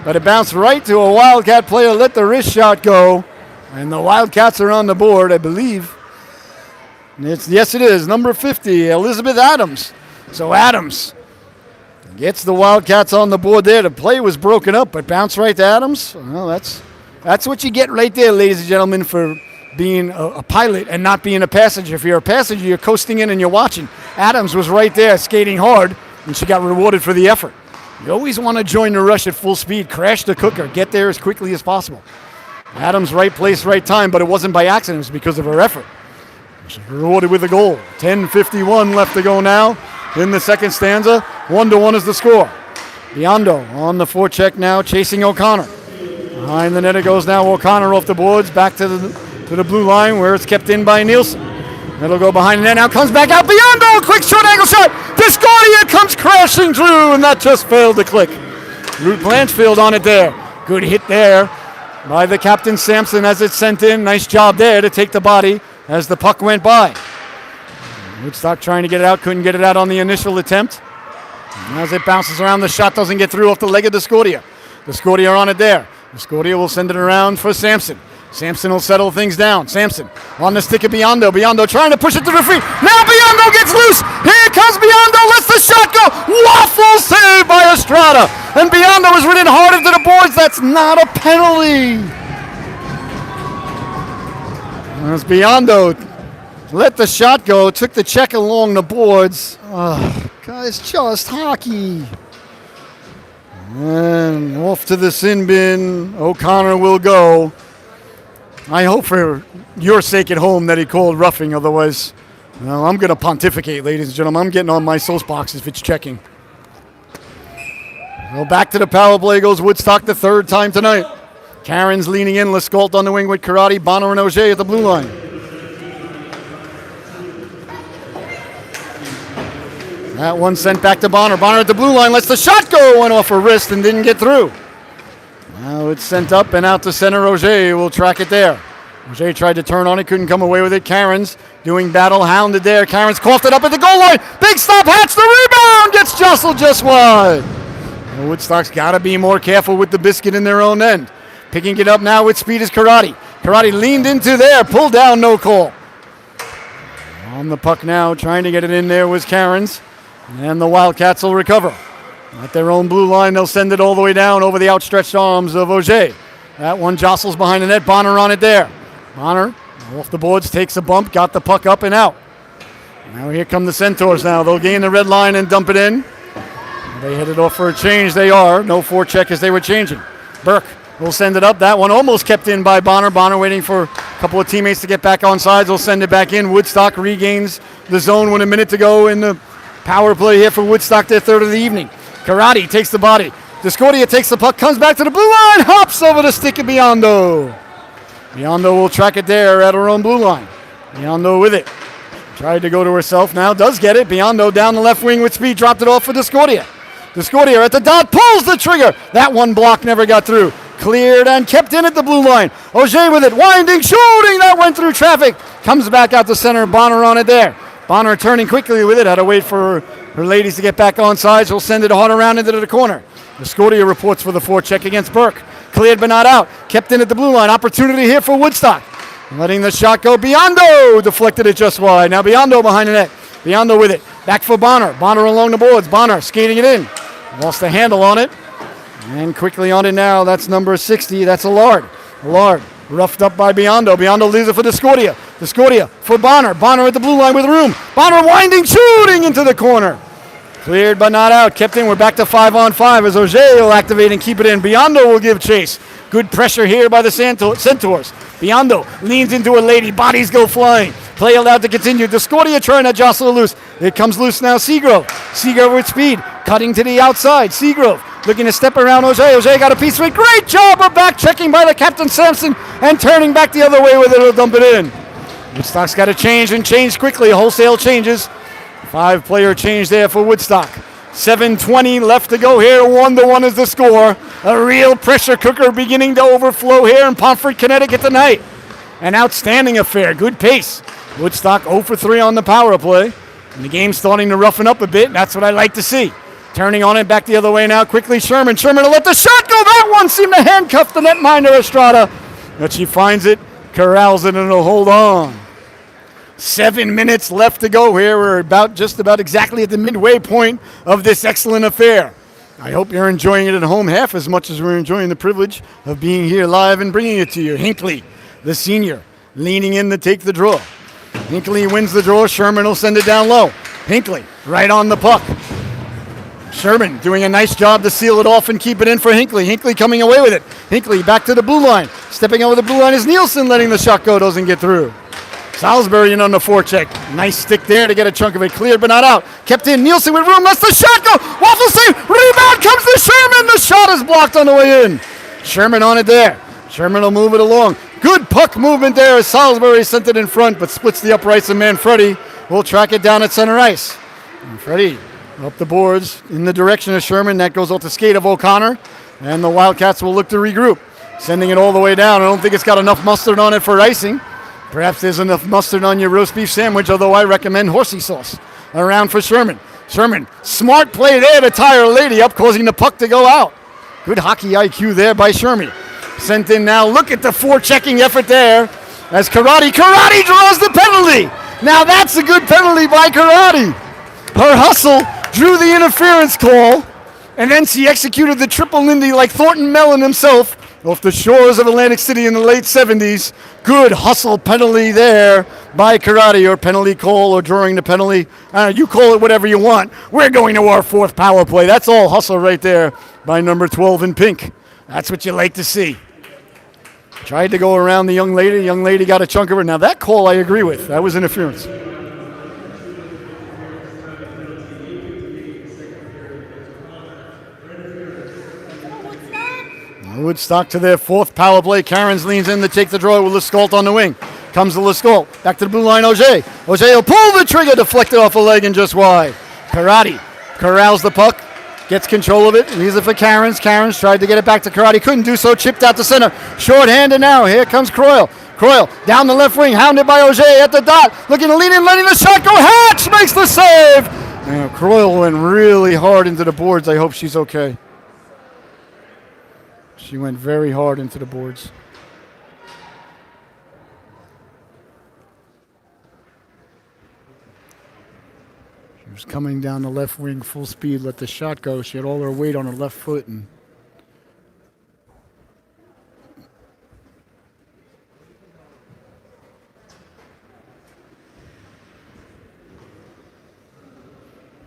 But it bounced right to a Wildcat player, let the wrist shot go. And the Wildcats are on the board, I believe. Yes, it is. Number 50, Elizabeth Adams. So Adams gets the Wildcats on the board there. The play was broken up, but bounced right to Adams. Well, that's what you get right there, ladies and gentlemen, for being a pilot and not being a passenger. If you're a passenger, you're coasting in and you're watching. Adams was right there skating hard, and she got rewarded for the effort. You always want to join the rush at full speed, crash the cooker, get there as quickly as possible. Adams, right place, right time, but it wasn't by accident. It was because of her effort. She's rewarded with a goal. 10:51 left to go now in the second stanza. 1-1 is the score. Biondo on the forecheck now, chasing O'Connor. Behind the net it goes now. O'Connor off the boards, back to the blue line where it's kept in by Nielsen. It'll go behind the net now, comes back out. Biondo, quick short angle shot. Discordia comes crashing through, and that just failed to click. Ruth Blanchfield on it there. Good hit there by the captain Sampson as it's sent in. Nice job there to take the body as the puck went by. Woodstock trying to get it out, couldn't get it out on the initial attempt. And as it bounces around, the shot doesn't get through off the leg of Discordia. Discordia on it there. Discordia will send it around for Sampson. Sampson will settle things down. Sampson on the stick of Biondo. Biondo trying to push it to the free. Now Biondo gets loose. Here comes Biondo. Lets the shot go. Waffle save by Estrada. And Biondo is running hard into the boards. That's not a penalty. As Biondo let the shot go, took the check along the boards. Oh, guys, just hockey. And off to the sin bin, O'Connor will go. I hope for your sake at home that he called roughing, otherwise, well, I'm going to pontificate, ladies and gentlemen. I'm getting on my soapbox if it's checking. Well, back to the power play goes Woodstock the third time tonight. Cairns leaning in, Lescault on the wing with Karate, Bonner and Auger at the blue line. That one sent back to Bonner. Bonner at the blue line, lets the shot go, went off her wrist and didn't get through. Now it's sent up and out to center. Auger will track it there. Auger tried to turn on it, couldn't come away with it. Cairns doing battle, hounded there. Cairns coughed it up at the goal line. Big stop, Hatch the rebound, gets jostled just wide. And Woodstock's got to be more careful with the biscuit in their own end. Picking it up now with speed is Karate. Karate leaned into there, pulled down, no call. On the puck now, trying to get it in there was Cairns. And the Wildcats will recover. At their own blue line, they'll send it all the way down over the outstretched arms of Auger. That one jostles behind the net. Bonner on it there. Bonner off the boards, takes a bump, got the puck up and out. Now here come the Centaurs now. They'll gain the red line and dump it in. They headed off for a change. They are. No forecheck as they were changing. Burke will send it up. That one almost kept in by Bonner. Bonner waiting for a couple of teammates to get back on sides. Will send it back in. Woodstock regains the zone with a minute to go in the power play here for Woodstock, their third of the evening. Karate takes the body. Discordia takes the puck, comes back to the blue line, hops over the stick of Biondo. Biondo will track it there at her own blue line. Biondo with it. Tried to go to herself now, does get it. Biondo down the left wing with speed, dropped it off for Discordia. Discordia at the dot, pulls the trigger. That one block never got through. Cleared and kept in at the blue line. Auger with it, winding, shooting. That went through traffic. Comes back out to center. Bonner on it there. Bonner turning quickly with it. Had to wait for her ladies to get back on side. She'll send it hard around into the corner. Discordia reports for the forecheck against Burke. Cleared but not out. Kept in at the blue line. Opportunity here for Woodstock. Letting the shot go. Biondo deflected it just wide. Now Biondo behind the net. Biondo with it. Back for Bonner. Bonner along the boards. Bonner skating it in. Lost the handle on it. And quickly on it now. That's number 60. That's Allard. Allard roughed up by Biondo. Biondo leaves it for Discordia. Discordia for Bonner. Bonner at the blue line with room. Bonner winding, shooting into the corner. Cleared but not out. Kept in. We're back to 5-on-5 as Auger will activate and keep it in. Biondo will give chase. Good pressure here by the Centaurs. Biondo leans into a lady. Bodies go flying. Play allowed to continue. Discordia trying to jostle it loose. It comes loose now. Seagrove. Seagrove with speed. Cutting to the outside. Seagrove looking to step around Auger. Auger got a piece of it. Great job of back checking by the captain Sampson and turning back the other way with it. He'll dump it in. Woodstock's got to change and change quickly. Wholesale changes. 5-player change there for Woodstock. 7:20 left to go here. 1-1 is the score. A real pressure cooker beginning to overflow here in Pomfret, Connecticut tonight. An outstanding affair. Good pace. Woodstock 0 for 3 on the power play. And the game's starting to roughen up a bit. That's what I like to see. Turning on it back the other way now. Quickly Sherman. Sherman will let the shot go. That one seemed to handcuff the netminder Estrada. But she finds it, corrals it, and it'll hold on. 7 minutes left to go here. We're just about exactly at the midway point of this excellent affair. I hope you're enjoying it at home half as much as we're enjoying the privilege of being here live and bringing it to you. Hinckley, the senior, leaning in to take the draw. Hinckley wins the draw. Sherman will send it down low. Hinckley right on the puck. Sherman doing a nice job to seal it off and keep it in for Hinckley. Hinckley coming away with it. Hinckley back to the blue line. Stepping over the blue line is Nielsen, letting the shot go. Doesn't get through. Salisbury in on the forecheck. Nice stick there to get a chunk of it cleared, but not out. Kept in. Nielsen with room. Lets the shot go. Waffle save. Rebound comes to Sherman. The shot is blocked on the way in. Sherman on it there. Sherman will move it along. Good puck movement there as Salisbury sent it in front, but splits the uprights, and Manfredi will track it down at center ice. Manfredi up the boards in the direction of Sherman. That goes off the skate of O'Connor, and the Wildcats will look to regroup. Sending it all the way down. I don't think it's got enough mustard on it for icing. Perhaps there's enough mustard on your roast beef sandwich, although I recommend horsey sauce. Around for Sherman. Sherman, smart play there to tie her lady up, causing the puck to go out. Good hockey IQ there by Sherman. Sent in now. Look at the forechecking effort there as Karate draws the penalty. Now that's a good penalty by Karate. Her hustle drew the interference call, and then she executed the triple Lindy like Thornton Mellon himself off the shores of Atlantic City in the late 70s. Good hustle penalty there by Karate, or penalty call, or drawing the penalty. You call it whatever you want. We're going to our fourth power play. That's all hustle right there by number 12 in pink. That's what you like to see. Tried to go around the young lady. Young lady got a chunk of her. Now that call I agree with. That was interference. Woodstock to their fourth power play. Cairns leans in to take the draw with Lescault on the wing. Comes to Lescault. Back to the blue line, Auger. Auger will pull the trigger, deflected off a leg and just wide. Karate corrals the puck. Gets control of it. Leaves it for Cairns. Cairns tried to get it back to Karate. Couldn't do so. Chipped out to center. Short-handed now. Here comes Croyle. Croyle down the left wing. Hounded by Auger at the dot. Looking to lean in. Letting the shot go. Hatch makes the save. Now, Croyle went really hard into the boards. I hope she's okay. She went very hard into the boards. She was coming down the left wing full speed, let the shot go. She had all her weight on her left foot, and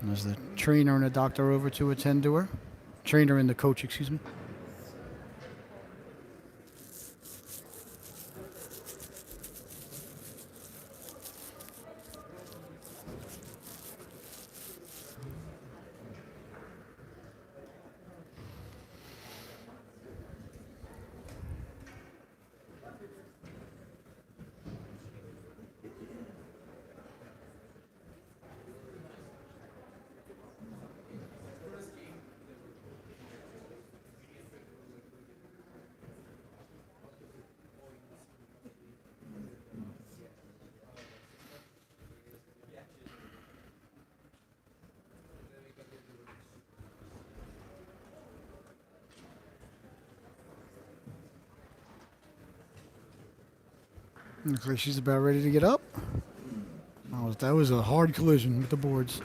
there's the trainer and the doctor over to attend to her. Trainer and the coach, excuse me. Looks like she's about ready to get up. That was a hard collision with the boards.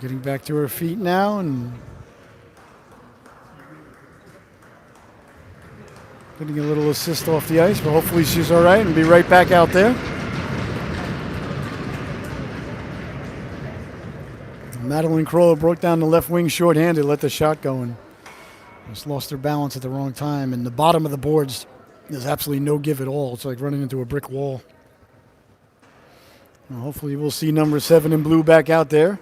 Getting back to her feet now and getting a little assist off the ice, but hopefully she's all right and be right back out there. Madeline Kroll broke down the left wing shorthanded, let the shot go, and just lost her balance at the wrong time. And the bottom of the boards, there's absolutely no give at all. It's like running into a brick wall. Well, hopefully we'll see number 7 in blue back out there.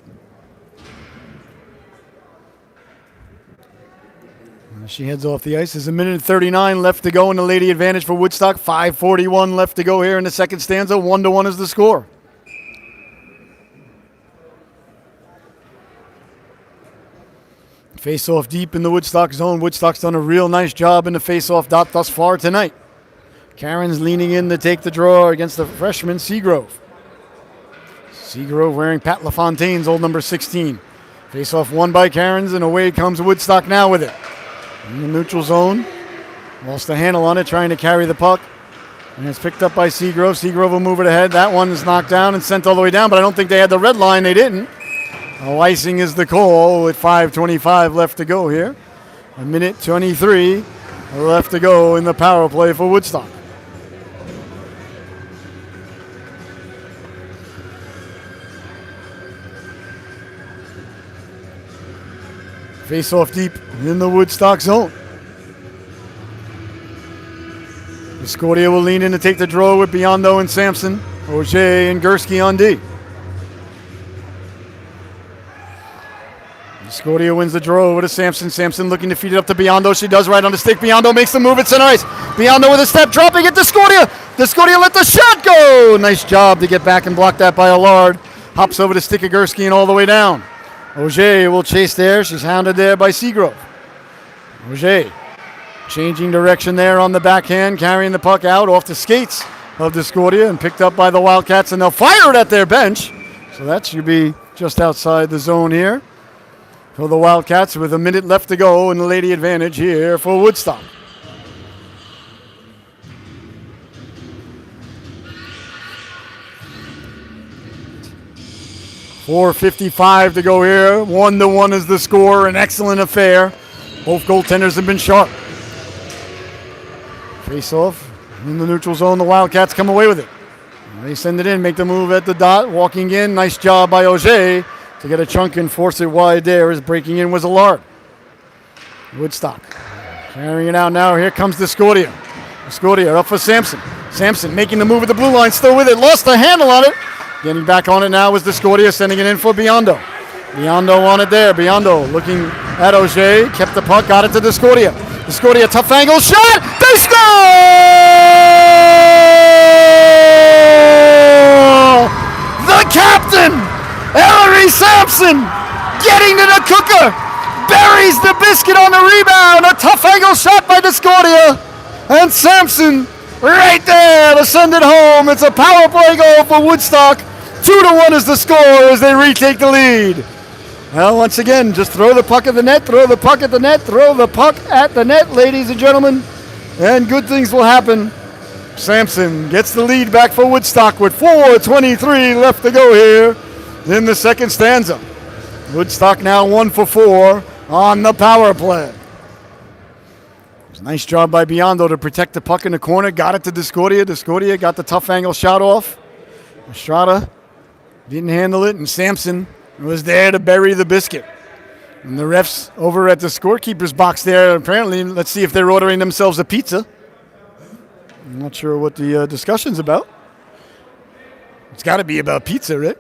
She heads off the ice. There's 1:39 left to go in the lady advantage for Woodstock. 5:41 left to go here in the second stanza. 1-1 is the score. Face-off deep in the Woodstock zone. Woodstock's done a real nice job in the face-off dot thus far tonight. Karen's leaning in to take the draw against the freshman Seagrove. Seagrove wearing Pat LaFontaine's old number 16. Face-off won by Karen's, and away comes Woodstock now with it. In the neutral zone. Lost the handle on it, trying to carry the puck. And it's picked up by Seagrove. Seagrove will move it ahead. That one is knocked down and sent all the way down, but I don't think they had the red line. They didn't. Icing is the call with 5:25 left to go here. 1:23 left to go in the power play for Woodstock. Face off deep in the Woodstock zone. Discordia will lean in to take the draw with Biondo and Sampson. Auger and Gursky on D. Discordia wins the draw over to Sampson. Sampson looking to feed it up to Biondo. She does right on the stick. Biondo makes the move at center ice. Biondo with a step, dropping it. Discordia. Discordia let the shot go. Nice job to get back and block that by Allard. Hops over to stick of Gursky and all the way down. Auger will chase there. She's hounded there by Seagrove. Auger changing direction there on the backhand, carrying the puck out off the skates of Discordia and picked up by the Wildcats, and they'll fire it at their bench. So that should be just outside the zone here for the Wildcats with 1 minute left to go in the lady advantage here for Woodstock. .4:55 to go here. 1-1 is the score. An excellent affair. Both goaltenders have been sharp. Face off in the neutral zone. The Wildcats come away with it. They send it in, make the move at the dot. Walking in. Nice job by Auger to get a chunk and force it wide there. As breaking in was Allard. Woodstock carrying it out now. Here comes Discordia. Discordia up for Sampson. Sampson making the move at the blue line. Still with it. Lost the handle on it. Getting back on it now was Discordia, sending it in for Biondo. Biondo on it there. Biondo looking at Auger. Kept the puck. Got it to Discordia. Discordia, tough angle shot. They score! The captain, Ellery Sampson, getting to the cooker. Buries the biscuit on the rebound. A tough angle shot by Discordia. And Sampson right there to send it home. It's a power play goal for Woodstock. 2-1 is the score as they retake the lead. Well, once again, just throw the puck at the net, throw the puck at the net, throw the puck at the net, ladies and gentlemen, and good things will happen. Sampson gets the lead back for Woodstock with 4:23 left to go here in the second stanza. Woodstock now 1 for 4 on the power play. Nice job by Biondo to protect the puck in the corner. Got it to Discordia. Discordia got the tough angle shot off. Estrada didn't handle it, and Sampson was there to bury the biscuit. And the refs over at the scorekeeper's box there, apparently, let's see if they're ordering themselves a pizza. I'm not sure what the discussion's about. It's got to be about pizza, right?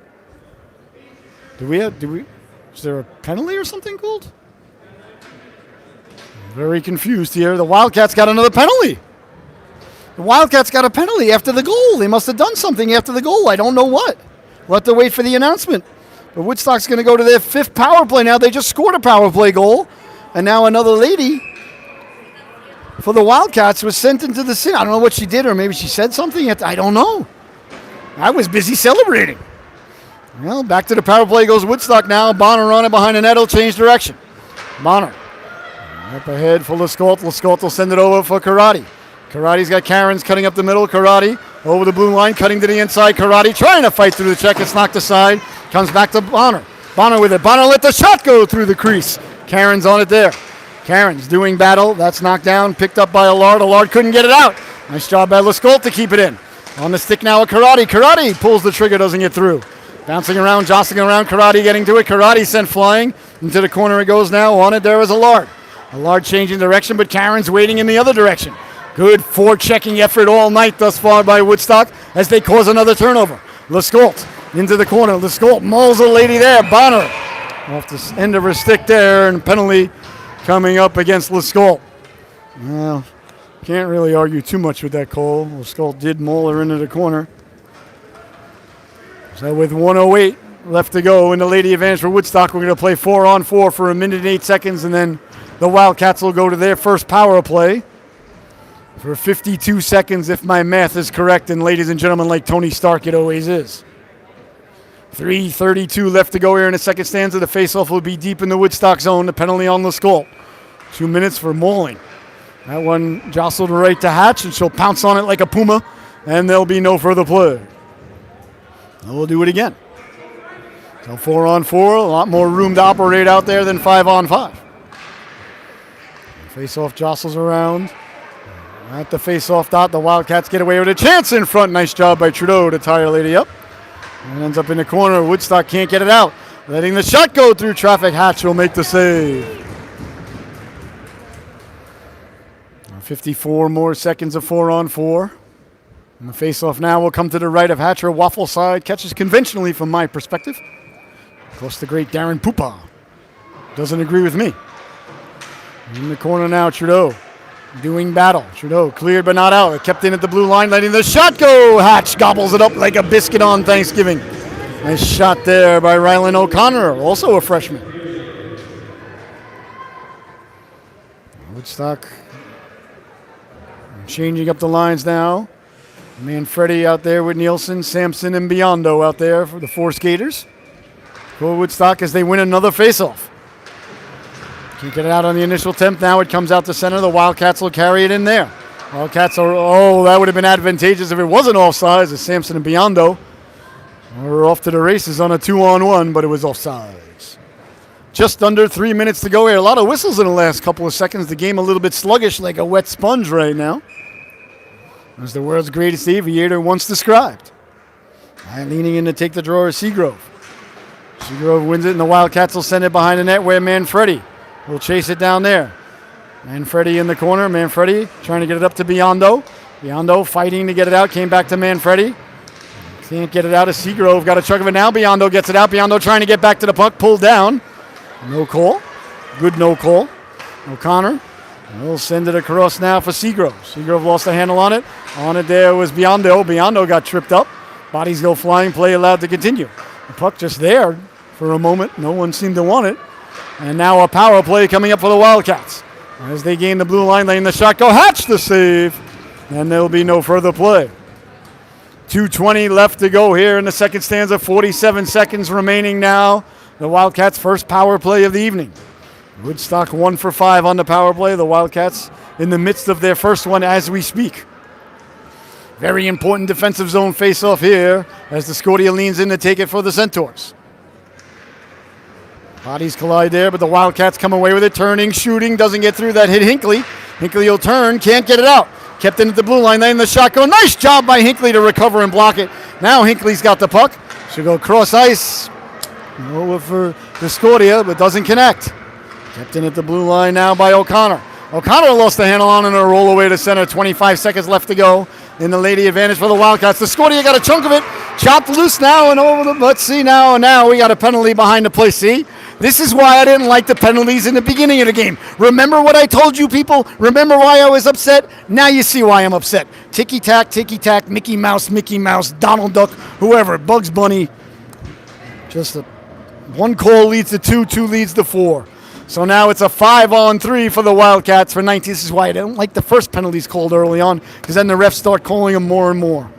Is there a penalty or something called? Very confused here. The Wildcats got another penalty. The Wildcats got a penalty after the goal. They must have done something after the goal. I don't know what. We'll have to wait for the announcement. But Woodstock's going to go to their 5th power play now. They just scored a power play goal. And now another lady for the Wildcats was sent into the city. I don't know what she did, or maybe she said something. I don't know. I was busy celebrating. Well, back to the power play goes Woodstock now. Bonner on it behind the net. He'll change direction. Bonner up ahead for Lescault. Lescault will send it over for Karate. Karate's got Cairns cutting up the middle. Karate over the blue line, cutting to the inside. Karate trying to fight through the check. It's knocked aside. Comes back to Bonner. Bonner with it. Bonner let the shot go through the crease. Cairns on it there. Cairns doing battle. That's knocked down. Picked up by Allard. Allard couldn't get it out. Nice job by Lescault to keep it in. On the stick now with Karate. Karate pulls the trigger, doesn't get through. Bouncing around, jostling around. Karate getting to it. Karate sent flying. Into the corner it goes now. On it there is Allard. Allard changing direction, but Cairns waiting in the other direction. Good forechecking effort all night thus far by Woodstock as they cause another turnover. Lescault into the corner. Lescault mauls a lady there. Bonner off the end of her stick there, and penalty coming up against Lescault. Well, can't really argue too much with that call. Lescault did maul her into the corner. So with 1:08 left to go in the lady advantage for Woodstock, we're going to play 4-on-4 for 1 minute and 8 seconds, and then the Wildcats will go to their first power play for 52 seconds, if my math is correct. And ladies and gentlemen, like Tony Stark, it always is. 3:32 left to go here in the second stanza. The faceoff will be deep in the Woodstock zone. The penalty on Lescault. 2 minutes for mauling. That one jostled right to Hatch, and she'll pounce on it like a puma, and there'll be no further play. And we'll do it again. So 4-on-4, a lot more room to operate out there than 5-on-5. Face-off jostles around. At the face-off dot, the Wildcats get away with a chance in front. Nice job by Trudeau to tie her lady up. And ends up in the corner. Woodstock can't get it out. Letting the shot go through traffic. Hatch will make the save. 54 more seconds of 4-on-4. And the face-off now will come to the right of Hatcher. Waffle side. Catches conventionally from my perspective. Of course, the great Darren Pupa doesn't agree with me. In the corner now, Trudeau doing battle. Trudeau cleared but not out. Kept in at the blue line, letting the shot go. Hatch gobbles it up like a biscuit on Thanksgiving. Nice shot there by Rylan O'Connor, also a freshman. Woodstock changing up the lines now. Manfredi out there with Nielsen, Sampson, and Biondo out there for the four skaters. For Woodstock as they win another faceoff. Can't get it out on the initial attempt. Now it comes out to center. The Wildcats will carry it in there. Wildcats are, that would have been advantageous if it wasn't offsides, as Sampson and Biondo are off to the races on a 2-on-1, but it was offsides. Just under 3 minutes to go here. A lot of whistles in the last couple of seconds. The game a little bit sluggish, like a wet sponge right now. As the world's greatest aviator once described. Leaning in to take the draw is Seagrove. Seagrove wins it, and the Wildcats will send it behind the net where Manfredi will chase it down there. Manfredi in the corner. Manfredi trying to get it up to Biondo. Biondo fighting to get it out. Came back to Manfredi. Can't get it out of Seagrove. Got a chunk of it now. Biondo gets it out. Biondo trying to get back to the puck. Pulled down. No call. Good no call. O'Connor will send it across now for Seagrove. Seagrove lost the handle on it. On it there was Biondo. Biondo got tripped up. Bodies go flying. Play allowed to continue. The puck just there for a moment. No one seemed to want it. And now a power play coming up for the Wildcats. As they gain the blue line, letting the shot go. Hatch the save. And there'll be no further play. 2:20 left to go here in the second stanza. 47 seconds remaining now. The Wildcats' first power play of the evening. Woodstock 1 for 5 on the power play. The Wildcats in the midst of their first one as we speak. Very important defensive zone face-off here as the Scotia leans in to take it for the Centaurs. Bodies collide there, but the Wildcats come away with it. Turning, shooting, doesn't get through that hit Hinckley. Hinckley will turn, can't get it out. Kept in at the blue line, letting the shot go. Nice job by Hinckley to recover and block it. Now Hinckley's got the puck. Should go cross ice. Over for the Scotia, but doesn't connect. Kept in at the blue line now by O'Connor. O'Connor lost the handle on and a roll away to center. 25 seconds left to go in the lady advantage for the Wildcats. The Scotia got a chunk of it. Chopped loose now and over the, let's see now. Now we got a penalty behind the play. See? This is why I didn't like the penalties in the beginning of the game. Remember what I told you people? Remember why I was upset? Now you see why I'm upset. Ticky-tack, Mickey Mouse, Donald Duck, whoever, Bugs Bunny. Just one call leads to two leads to 4. So now it's a 5-on-3 for the Wildcats for 19. This is why I don't like the first penalties called early on, because then the refs start calling them more and more.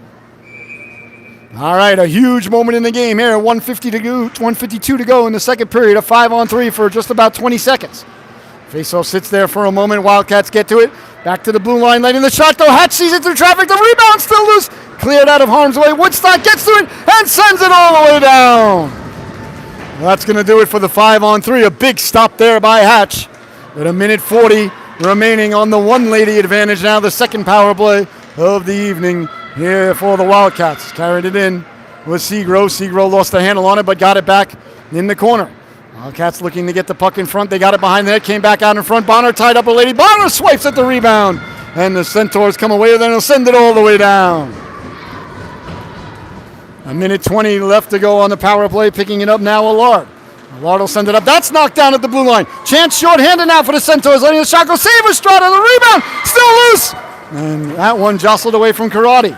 All right, a huge moment in the game here. 152 to go in the second period. A 5-on-3 for just about 20 seconds. Faceoff sits there for a moment. Wildcats get to it. Back to the blue line, letting the shot go. Hatch sees it through traffic. The rebound still loose. Cleared out of harm's way. Woodstock gets to it and sends it all the way down. That's going to do it for the 5-on-3. A big stop there by Hatch. With a minute 40 remaining on the one-lady advantage now. The second power play of the evening here for the Wildcats. Carried it in with Seagrow. Seagrow lost the handle on it, but got it back in the corner. Wildcats looking to get the puck in front. They got it behind the net, came back out in front. Bonner tied up a lady. Bonner swipes at the rebound. And the Centaurs come away with it and they'll send it all the way down. A minute 20 left to go on the power play. Picking it up now, Allard. Allard will send it up. That's knocked down at the blue line. Chance short-handed now for the Centaurs. Letting the shot go. Save Estrada. The rebound. Still loose. And that one jostled away from Karate.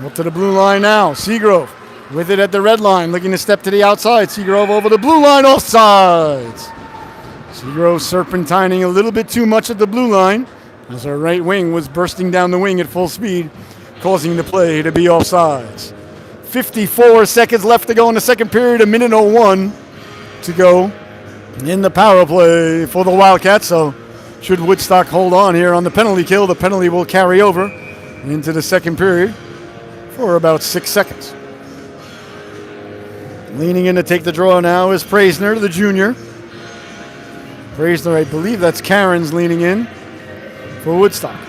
Up to the blue line now. Seagrove with it at the red line. Looking to step to the outside. Seagrove over the blue line. Offsides. Seagrove serpentining a little bit too much at the blue line as our right wing was bursting down the wing at full speed, causing the play to be offsides. 54 seconds left to go in the second period. A minute 01 to go in the power play for the Wildcats. So should Woodstock hold on here on the penalty kill, the penalty will carry over into the second period for about 6 seconds. Leaning in to take the draw now is Praisner, the junior. Praisner, I believe that's Cairns leaning in for Woodstock.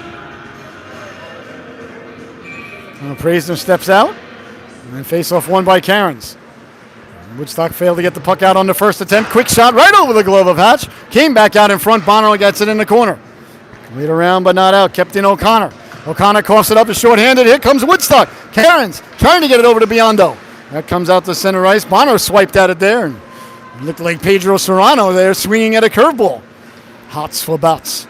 Praisner steps out and face-off won by Cairns. Woodstock failed to get the puck out on the first attempt. Quick shot right over the glove of Hatch. Came back out in front. Bonner gets it in the corner. Lead around but not out. Kept in O'Connor. O'Connor coughs it up. Is short-handed. Here comes Woodstock. Cairns trying to get it over to Biondo. That comes out to center ice. Bonner swiped at it there. And looked like Pedro Serrano there swinging at a curveball. Hots for bouts.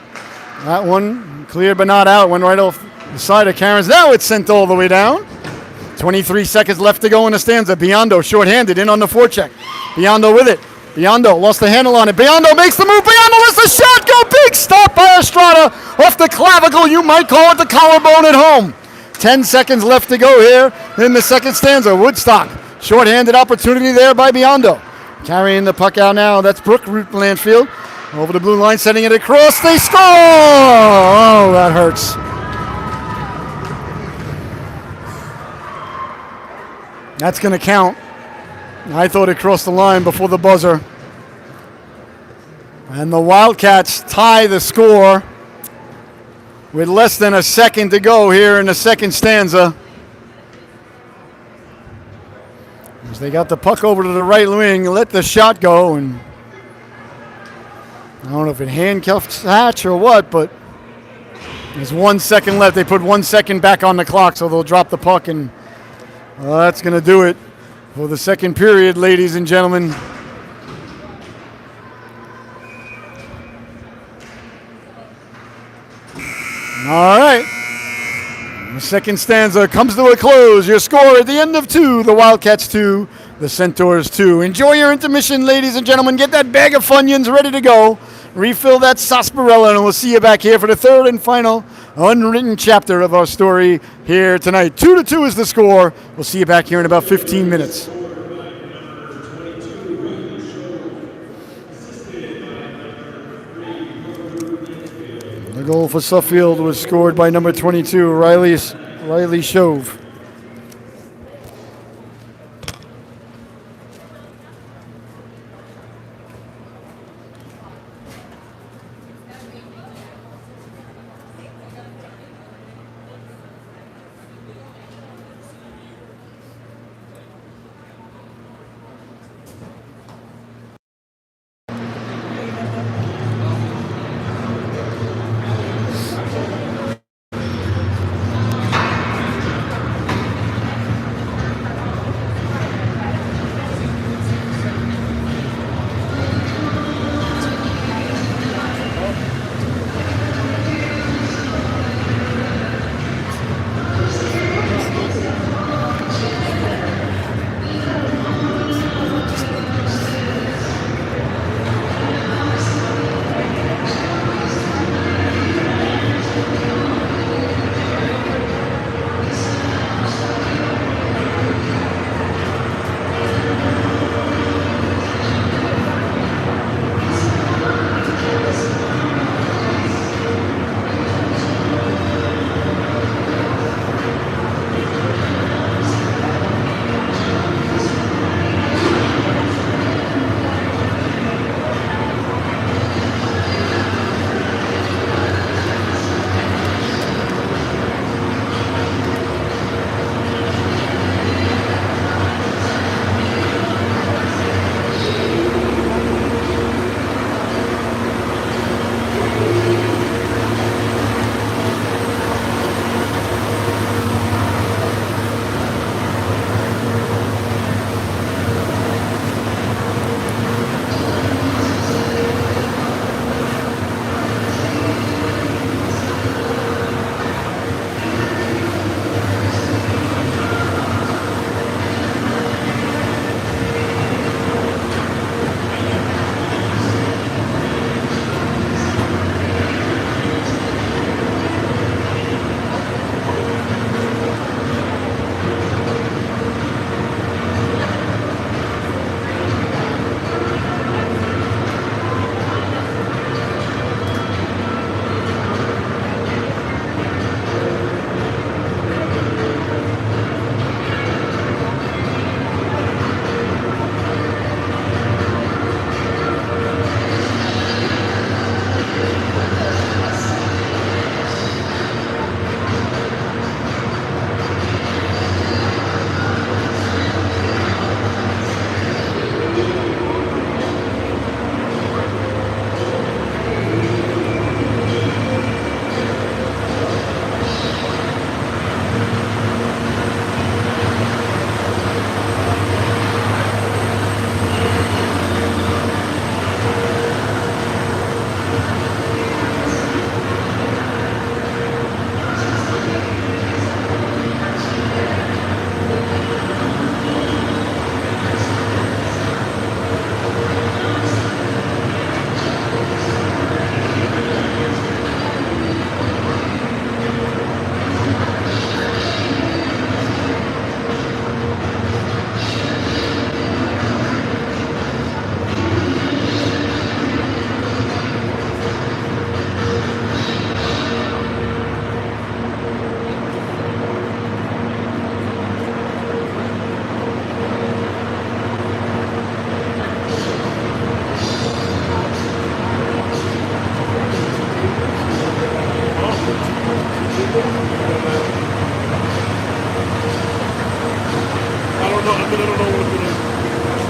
That one cleared but not out. Went right off the side of Cairns. Now it's sent all the way down. 23 seconds left to go in the stanza. Biondo short-handed in on the forecheck. Biondo with it. Biondo lost the handle on it. Biondo makes the move. Biondo lets the shot go. Big stop by Estrada off the clavicle. You might call it the collarbone at home. 10 seconds left to go here in the second stanza. Woodstock. Short-handed opportunity there by Biondo. Carrying the puck out now. That's Brooke Blanfield. Over the blue line, sending it across. They score! Oh, that hurts. That's going to count. I thought it crossed the line before the buzzer. And the Wildcats tie the score with less than a second to go here in the second stanza. As they got the puck over to the right wing, let the shot go, and I don't know if it handcuffed Hatch or what, but there's 1 second left. They put 1 second back on the clock, so they'll drop the puck, and that's going to do it for the second period, ladies and gentlemen. All right. The second stanza comes to a close. Your score at the end of 2, the Wildcats 2, the Centaurs 2. Enjoy your intermission, ladies and gentlemen. Get that bag of Funyuns ready to go. Refill that sarsaparilla, and we'll see you back here for the third and final unwritten chapter of our story here tonight. 2-2 is the score. We'll see you back here in about 15 minutes. The goal for Suffield was scored by number 22, Riley Shove.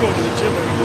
going to the gym every day.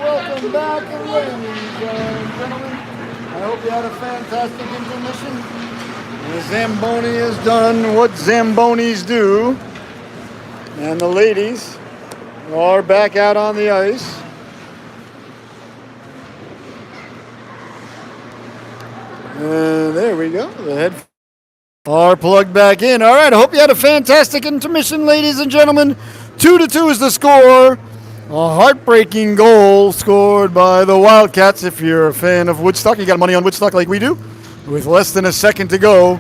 Welcome back, ladies and gentlemen. I hope you had a fantastic intermission. The Zamboni has done what Zambonis do. And the ladies are back out on the ice. And there we go. The head are plugged back in. All right, I hope you had a fantastic intermission, ladies and gentlemen. 2-2 is the score. A heartbreaking goal scored by the Wildcats. If you're a fan of Woodstock, you got money on Woodstock like we do, with less than a second to go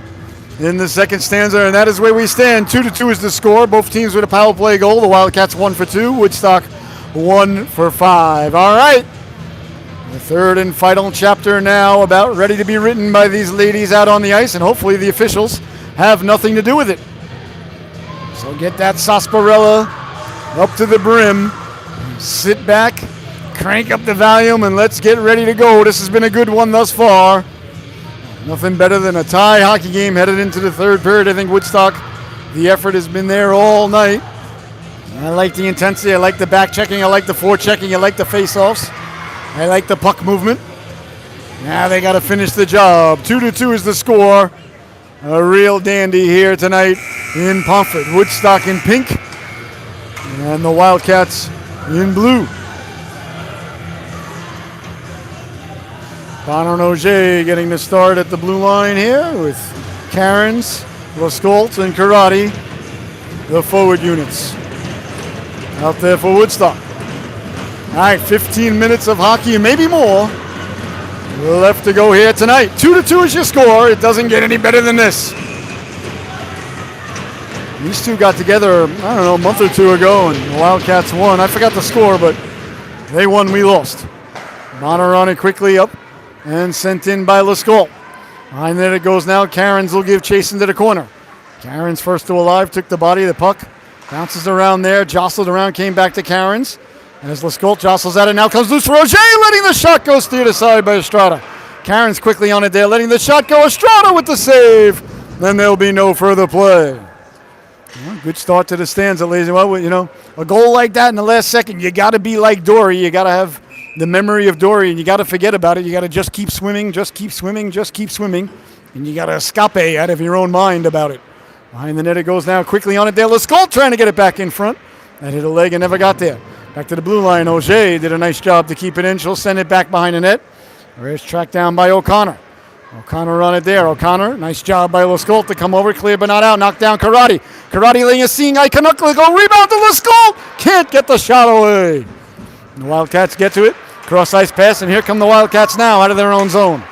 in the second stanza, and that is where we stand. 2-2 is the score. Both teams with a power play goal. The Wildcats 1 for 2. Woodstock 1 for 5. All right. The third and final chapter now about ready to be written by these ladies out on the ice, and hopefully the officials have nothing to do with it. So get that sarsaparilla up to the brim. Sit back, crank up the volume, and let's get ready to go. This has been a good one thus far. Nothing better than a tie hockey game headed into the third period. I think Woodstock, the effort has been there all night. I like the intensity. I like the back checking. I like the forechecking. I like the face-offs. I like the puck movement. Now they got to finish the job. 2-2 is the score. A real dandy here tonight in Pomfret. Woodstock in pink and the Wildcats in blue. Bonner and Auger getting the start at the blue line here with Cairns, Lascolt, and Karate, the forward units. Out there for Woodstock. All right, 15 minutes of hockey, maybe more, left to go here tonight. 2-2 is your score. It doesn't get any better than this. These two got together, I don't know, a month or two ago, and the Wildcats won. I forgot the score, but they won, we lost. Bonner on it quickly up and sent in by Lascolt. Behind there it goes now. Cairns will give chase into the corner. Cairns first to alive, took the body of the puck. Bounces around there, jostled around, came back to Cairns. As Lascolt jostles at it, now comes loose for Auger, letting the shot go steered aside by Estrada. Cairns quickly on it there, letting the shot go. Estrada with the save. Then there'll be no further play. Well, good start to the stanza, ladies and gentlemen. You know, a goal like that in the last second, you got to be like Dory. You got to have the memory of Dory, and you got to forget about it. You got to just keep swimming, just keep swimming, just keep swimming, and you got to escape out of your own mind about it. Behind the net it goes now, quickly on it there. Lascolt trying to get it back in front. That hit a leg and never got there. Back to the blue line. Auger did a nice job to keep it in. She'll send it back behind the net. Race tracked down by O'Connor. O'Connor on it there. O'Connor, nice job by Lascolt to come over, clear but not out. Knocked down Karate. Karate laying a seeing eye. Canuckla go rebound to Lascolt. Can't get the shot away. The Wildcats get to it. Cross ice pass, and here come the Wildcats now out of their own zone.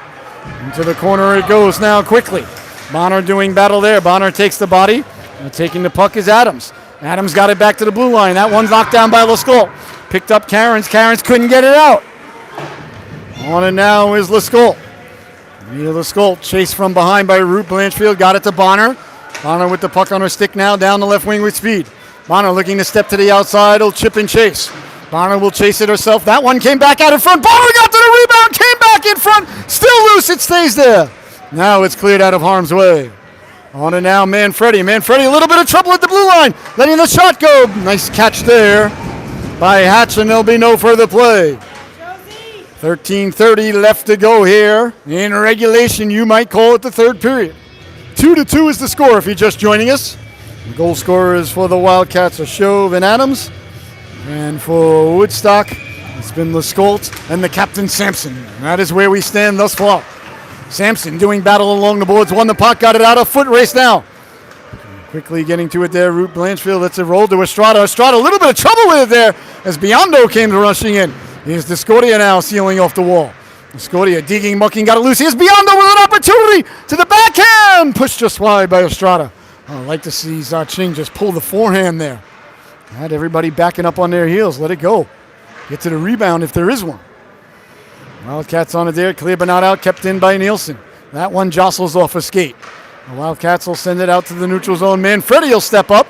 Into the corner it goes now quickly. Bonner doing battle there. Bonner takes the body. And taking the puck is Adams. Adams got it back to the blue line. That one's knocked down by Lascolt. Picked up Cairns. Cairns couldn't get it out. On it now is Lascolt. Neil Lascolt chased from behind by Ruth Blanchfield. Got it to Bonner. Bonner with the puck on her stick now down the left wing with speed. Bonner looking to step to the outside. He'll chip and chase. Bonner will chase it herself. That one came back out in front. Bonner got to the rebound. Came back in front. Still loose. It stays there. Now it's cleared out of harm's way. On it now, Manfredi. Manfredi, a little bit of trouble at the blue line. Letting the shot go. Nice catch there by Hatch, and there'll be no further play. 13:30 left to go here. In regulation, you might call it the third period. 2-2 is the score if you're just joining us. The goal scorers for the Wildcats are Shove and Adams. And for Woodstock, it's been Lascolt and the captain, Sampson. And that is where we stand thus far. Sampson doing battle along the boards. Won the puck, got it out of foot race now. Quickly getting to it there, Ruth Blanchfield. Lets it roll to Estrada. Estrada, a little bit of trouble with it there as Biondo came rushing in. Here's Discordia now sealing off the wall. Discordia digging, mucking, got it loose. Here's Biondo with an opportunity to the backhand. Pushed just wide by Estrada. I'd like to see Zaching just pull the forehand there. Had everybody backing up on their heels. Let it go. Get to the rebound if there is one. Wildcats on it there. Clear but not out. Kept in by Nielsen. That one jostles off a skate. The Wildcats will send it out to the neutral zone. Manfredi will step up.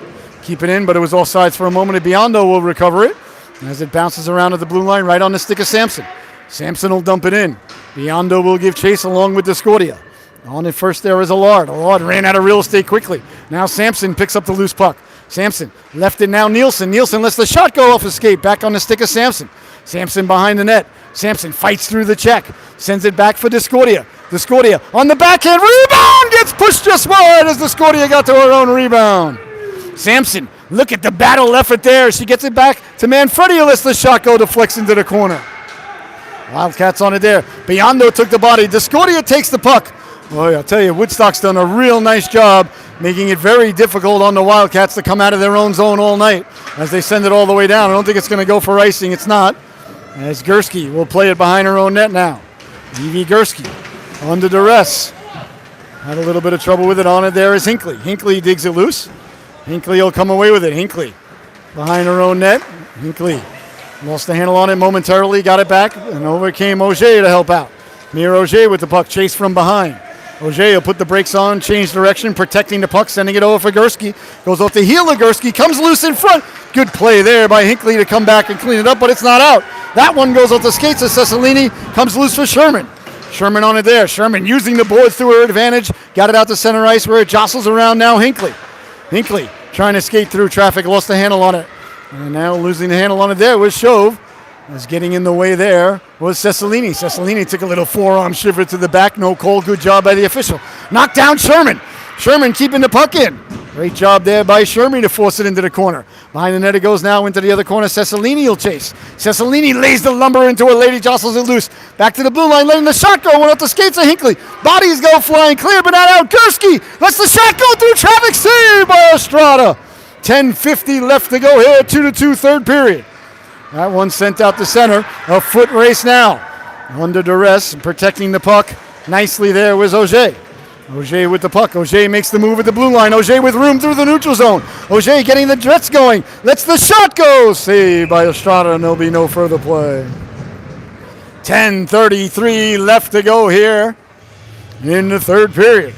keep it in, but it was offsides for a moment. And Biondo will recover it as it bounces around at the blue line right on the stick of Sampson. Sampson will dump it in. Biondo will give chase along with Discordia. On at first there is Allard. Allard ran out of real estate quickly. Now Sampson picks up the loose puck. Sampson left it now Nielsen. Nielsen lets the shot go off his skate. Back on the stick of Sampson. Sampson behind the net. Sampson fights through the check. Sends it back for Discordia. Discordia on the backhand. Rebound! Gets pushed just wide as Discordia got to her own rebound. Sampson, look at the battle effort there. She gets it back to Manfredi, who lets the shot go, deflects into the corner. Wildcats on it there. Biondo took the body. Discordia takes the puck. Boy, I'll tell you, Woodstock's done a real nice job making it very difficult on the Wildcats to come out of their own zone all night as they send it all the way down. I don't think it's going to go for icing. It's not. As Gursky will play it behind her own net now. Evie Gursky under duress. Had a little bit of trouble with it. On it there is Hinckley. Hinckley digs it loose. Hinckley will come away with it. Hinckley behind her own net. Hinckley lost the handle on it momentarily, got it back, and over came Auger to help out. Mir Auger with the puck, chased from behind. Auger will put the brakes on, change direction, protecting the puck, sending it over for Gursky. Goes off the heel of Gursky, comes loose in front. Good play there by Hinckley to come back and clean it up, but it's not out. That one goes off the skates of Cecilini, comes loose for Sherman. Sherman on it there. Sherman using the boards to her advantage. Got it out to center ice where it jostles around now Hinckley. Hinckley trying to skate through traffic, lost the handle on it. And now losing the handle on it there was Shove. As getting in the way there was Cecilini. Cecilini took a little forearm shiver to the back. No call. Good job by the official. Knocked down Sherman. Sherman keeping the puck in. Great job there by Sherman to force it into the corner. Behind the net it goes now into the other corner. Cecilini will chase. Cecilini lays the lumber into a lady, jostles it loose. Back to the blue line, letting the shot go. Went up the skates of Hinckley. Bodies go flying clear, but not out. Gursky lets the shot go through traffic. Saved by Estrada. 10:50 left to go here. 2-2 third period. That one sent out to center. A foot race now. Under duress, protecting the puck. Nicely there was Auger. Auger with the puck. Auger makes the move at the blue line. Auger with room through the neutral zone. Auger getting the Jets going. Lets the shot go. Saved by Estrada, and there'll be no further play. 10:33 left to go here in the third period.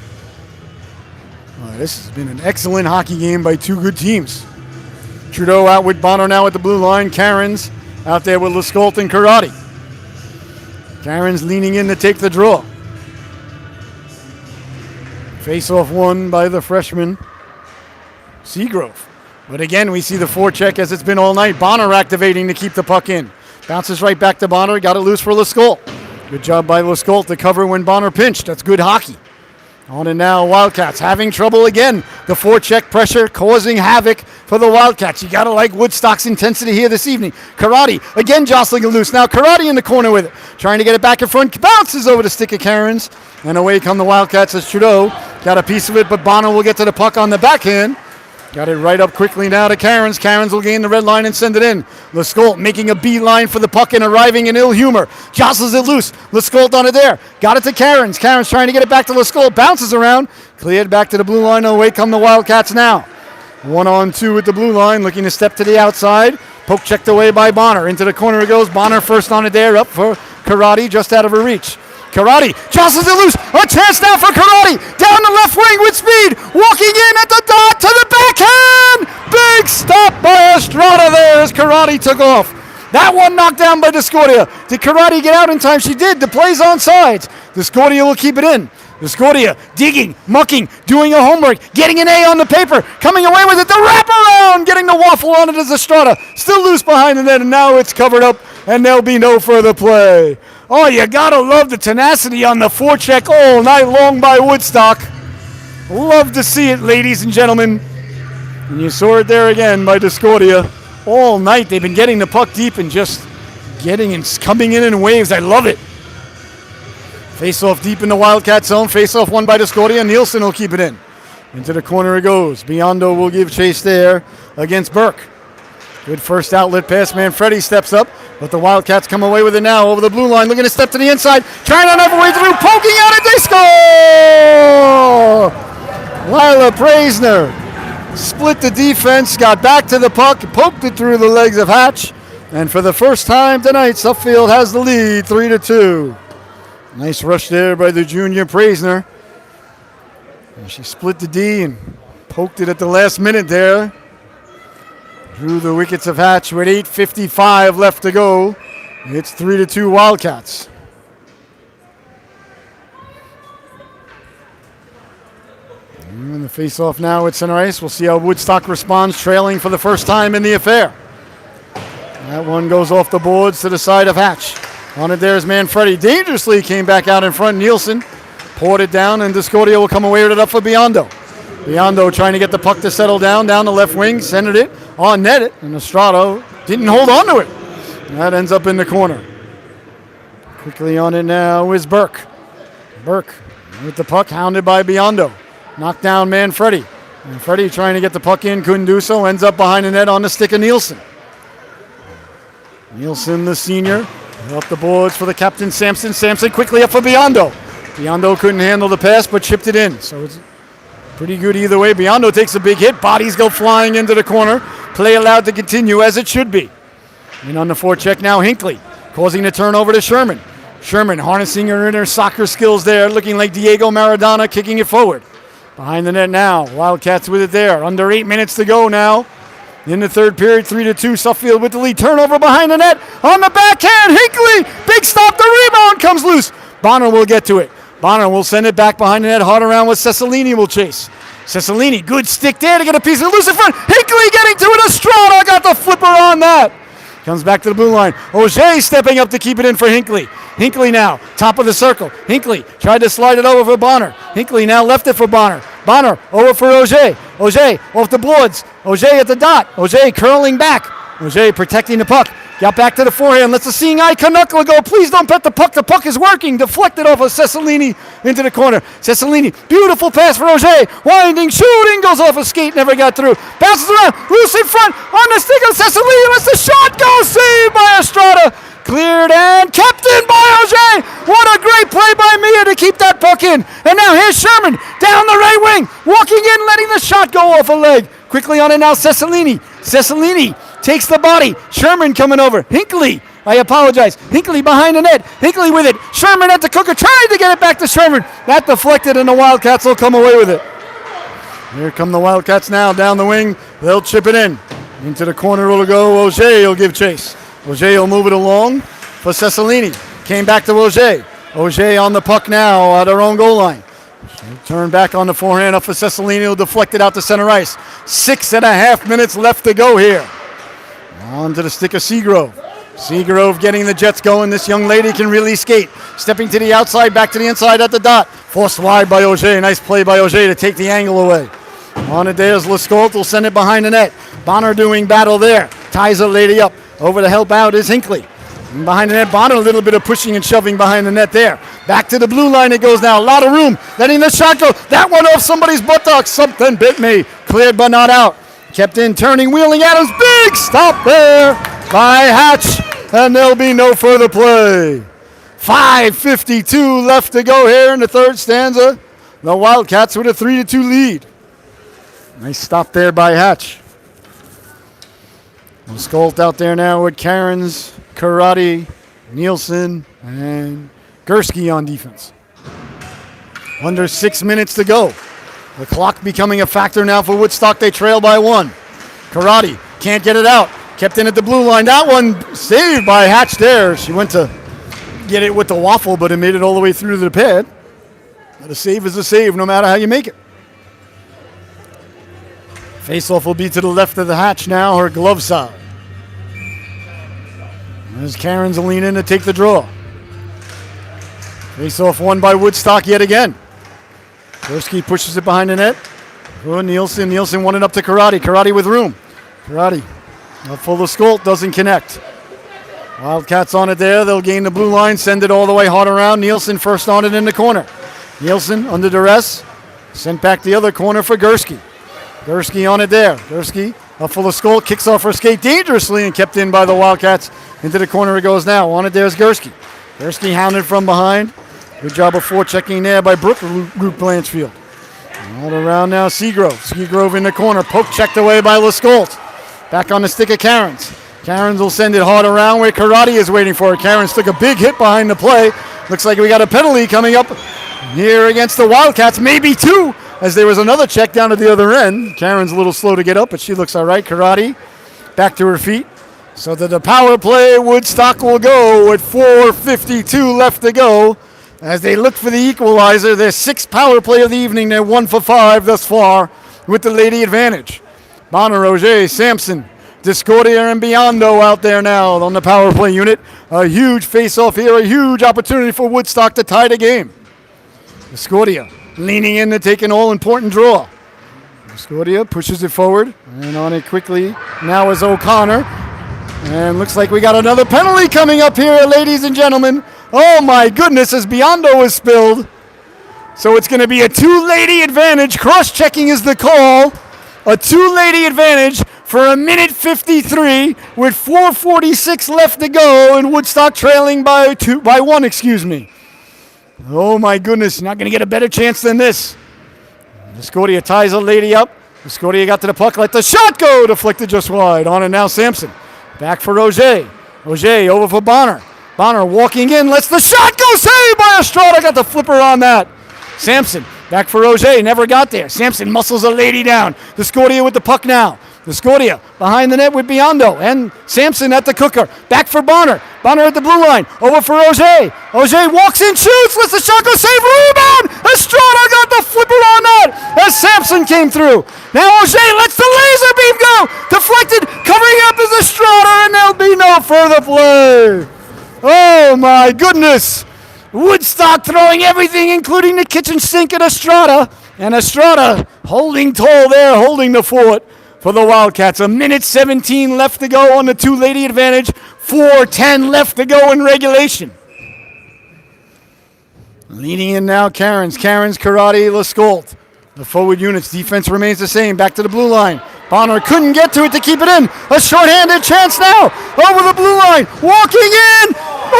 This has been an excellent hockey game by two good teams. Trudeau out with Bonner now at the blue line. Cairns out there with Lescault and Karate. Cairns leaning in to take the draw. Face-off won by the freshman Seagrove. But again, we see the forecheck as it's been all night. Bonner activating to keep the puck in. Bounces right back to Bonner. Got it loose for Lescault. Good job by Lescault to cover when Bonner pinched. That's good hockey. On and now, Wildcats having trouble again. The forecheck pressure causing havoc for the Wildcats. You got to like Woodstock's intensity here this evening. Karate again jostling it loose. Now Karate in the corner with it. Trying to get it back in front. Bounces over the stick of Cairns. And away come the Wildcats as Trudeau got a piece of it, but Bonner will get to the puck on the backhand. Got it right up quickly now to Cairns. Cairns will gain the red line and send it in. Lescault making a beeline for the puck and arriving in ill humor. Jostles it loose. Lescault on it there. Got it to Cairns. Cairns trying to get it back to Lescault. Bounces around. Cleared back to the blue line. Away come the Wildcats now. 1-on-2 at the blue line. Looking to step to the outside. Poke checked away by Bonner. Into the corner it goes. Bonner first on it there. Up for Karate. Just out of her reach. Karate jostles it loose. A chance now for Karate. Down the left wing with speed. Walking in at the dot to the backhand. Big stop by Estrada there as Karate took off. That one knocked down by Discordia. Did Karate get out in time? She did. The play's on sides. Discordia will keep it in. Discordia digging, mucking, doing her homework, getting an A on the paper, coming away with it. The wraparound, getting the waffle on it as Estrada. Still loose behind the net, and now it's covered up, and there'll be no further play. Oh, you gotta love the tenacity on the forecheck all night long by Woodstock. Love to see it, ladies and gentlemen. And you saw it there again by Discordia. All night they've been getting the puck deep and just getting and coming in waves. I love it. Face-off deep in the Wildcat zone. Face-off won by Discordia. Nielsen will keep it in. Into the corner it goes. Biondo will give chase there against Burke. Good first outlet pass. Manfredi steps up, but the Wildcats come away with it now over the blue line. Looking to step to the inside. Trying on every way through. Poking at it. They score! Lila Praisner split the defense. Got back to the puck. Poked it through the legs of Hatch. And for the first time tonight, Suffield has the lead 3-2. Nice rush there by the junior Praisner. And she split the D and poked it at the last minute there. through the wickets of Hatch with 8:55 left to go. It's 3-2 Wildcats. And the face-off now at center ice. We'll see how Woodstock responds, trailing for the first time in the affair. That one goes off the boards to the side of Hatch. On it there's Manfredi. Dangerously came back out in front. Nielsen poured it down, and Discordia will come away with it up for Biondo. Biondo trying to get the puck to settle down the left wing, centered it, on net it, and Estrada didn't hold on to it. That ends up in the corner. Quickly on it now is Burke. Burke with the puck, hounded by Biondo. Knocked down Manfredi. Manfredi trying to get the puck in, couldn't do so, ends up behind the net on the stick of Nielsen. Nielsen, the senior, up the boards for the captain, Sampson. Sampson quickly up for Biondo. Biondo couldn't handle the pass, but chipped it in. So it's pretty good either way. Biondo takes a big hit. Bodies go flying into the corner. Play allowed to continue as it should be. And on the forecheck now, Hinckley, causing the turnover to Sherman. Sherman harnessing her inner soccer skills there, looking like Diego Maradona, kicking it forward. Behind the net now, Wildcats with it there. Under 8 minutes to go now. In the third period, 3-2, Suffield with the lead. Turnover behind the net, on the backhand, Hinckley, big stop, the rebound comes loose. Bonner will get to it. Bonner will send it back behind the net, hard around with Cecilini will chase. Cecilini, good stick there to get a piece of loose in front. Hinckley getting to it, Estrada got the flipper on that. Comes back to the blue line. Auger stepping up to keep it in for Hinckley. Hinckley now, top of the circle. Hinckley tried to slide it over for Bonner. Hinckley now left it for Bonner. Bonner over for Auger. Auger off the boards. Auger at the dot. Auger curling back. Auger protecting the puck. Got back to the forehand. Lets the seeing eye Canuckla go. Please don't bet the puck. The puck is working. Deflected off of Cecilini into the corner. Cecilini, beautiful pass for Auger. Winding, shooting, goes off a skate, never got through. Bounces around, loose in front, on the stick of Cecilini. Lets the shot go. Saved by Estrada. Cleared and kept in by Auger. What a great play by Mia to keep that puck in. And now here's Sherman down the right wing. Walking in, letting the shot go off a leg. Quickly on it now, Cecilini. Cecilini takes the body. Sherman coming over. Hinckley, I apologize. Hinckley behind the net. Hinckley with it. Sherman at the cooker, trying to get it back to Sherman. That deflected, and the Wildcats will come away with it. Here come the Wildcats now down the wing. They'll chip it in. Into the corner will go. Auger will give chase. Auger will move it along for Cecilini. Came back to Auger. Auger on the puck now at our own goal line. Turn back on the forehand up for Cecilini. Will deflect it out to center ice. 6.5 minutes left to go here. On to the stick of Seagrove. Seagrove getting the Jets going. This young lady can really skate. Stepping to the outside, back to the inside at the dot. Forced wide by Auger. Nice play by Auger to take the angle away. On it there's Lescault. Will send it behind the net. Bonner doing battle there. Ties a lady up. Over to help out is Hinckley. And behind the net, Bonner, a little bit of pushing and shoving behind the net there. Back to the blue line it goes now. A lot of room. Letting the shot go. That one off somebody's buttocks. Something bit me. Cleared but not out. Kept in, turning, wheeling Adams. Big stop there by Hatch. And there'll be no further play. 5:52 left to go here in the third stanza. The Wildcats with a 3-2 lead. Nice stop there by Hatch. Skolt out there now with Cairns, Karate, Nielsen, and Gursky on defense. Under 6 minutes to go. The clock becoming a factor now for Woodstock. They trail by 1. Karate can't get it out. Kept in at the blue line. That one saved by Hatch there. She went to get it with the waffle, but it made it all the way through to the pad. But a save is a save no matter how you make it. Face-off will be to the left of the Hatch now, her glove side. As Cairns will lean in to take the draw. Face-off won by Woodstock yet again. Gursky pushes it behind the net. Oh, Nielsen. Nielsen won it up to Karate. Karate with room. Karate up full of Skolt, doesn't connect. Wildcats on it there. They'll gain the blue line, send it all the way hard around. Nielsen first on it in the corner. Nielsen under duress. Sent back the other corner for Gursky. Gursky on it there. Gursky up full of Skolt, kicks off her skate dangerously and kept in by the Wildcats. Into the corner it goes now. On it there's Gursky. Gursky hounded from behind. Good job of forechecking there by Root Blanchfield. All around now Seagrove. Seagrove in the corner. Poke checked away by Lescault. Back on the stick of Cairns. Cairns will send it hard around where Karate is waiting for it. Cairns took a big hit behind the play. Looks like we got a penalty coming up here against the Wildcats. Maybe 2, as there was another check down at the other end. Cairns a little slow to get up, but she looks all right. Karate back to her feet. So that the power play, Woodstock will go with 4:52 left to go as they look for the equalizer. Their sixth power play of the evening. They're 1 for 5 thus far with the lady advantage. Bonner, Roger, Sampson, Discordia, and Biondo out there now on the power play unit. A huge face-off here, a huge opportunity for Woodstock to tie the game. Discordia leaning in to take an all-important draw. Discordia pushes it forward, and on it quickly now is O'Connor. And looks like we got another penalty coming up here, ladies and gentlemen. Oh my goodness, as Biondo is spilled. So it's going to be a two-lady advantage. Cross-checking is the call. A two-lady advantage for a minute 53 with 4:46 left to go, and Woodstock trailing by one. Oh my goodness, you're not going to get a better chance than this. Discordia ties a lady up. Discordia got to the puck, let the shot go, deflected just wide. On and now Sampson. Back for Roger. Roger over for Bonner. Bonner walking in, lets the shot go, saved by Estrada, got the flipper on that. Sampson back for Roger, never got there. Sampson muscles a lady down. Discordia with the puck now. Discordia behind the net with Biondo, and Sampson at the cooker. Back for Bonner. Bonner at the blue line. Over for Roger. Roger walks in, shoots, lets the shot go, save, rebound! Estrada got the flipper on that as Sampson came through. Now Roger lets the laser beam go. Deflected, covering up is Estrada, and there'll be no further play. Oh my goodness. Woodstock throwing everything, including the kitchen sink at Estrada. And Estrada holding tall there, holding the fort for the Wildcats. A minute 17 left to go on the two-lady advantage. 4:10 left to go in regulation. Leading in now, Cairns, Karate, Lescault. The forward unit's defense remains the same. Back to the blue line. Bonner couldn't get to it to keep it in. A shorthanded chance now. Over the blue line. Walking in.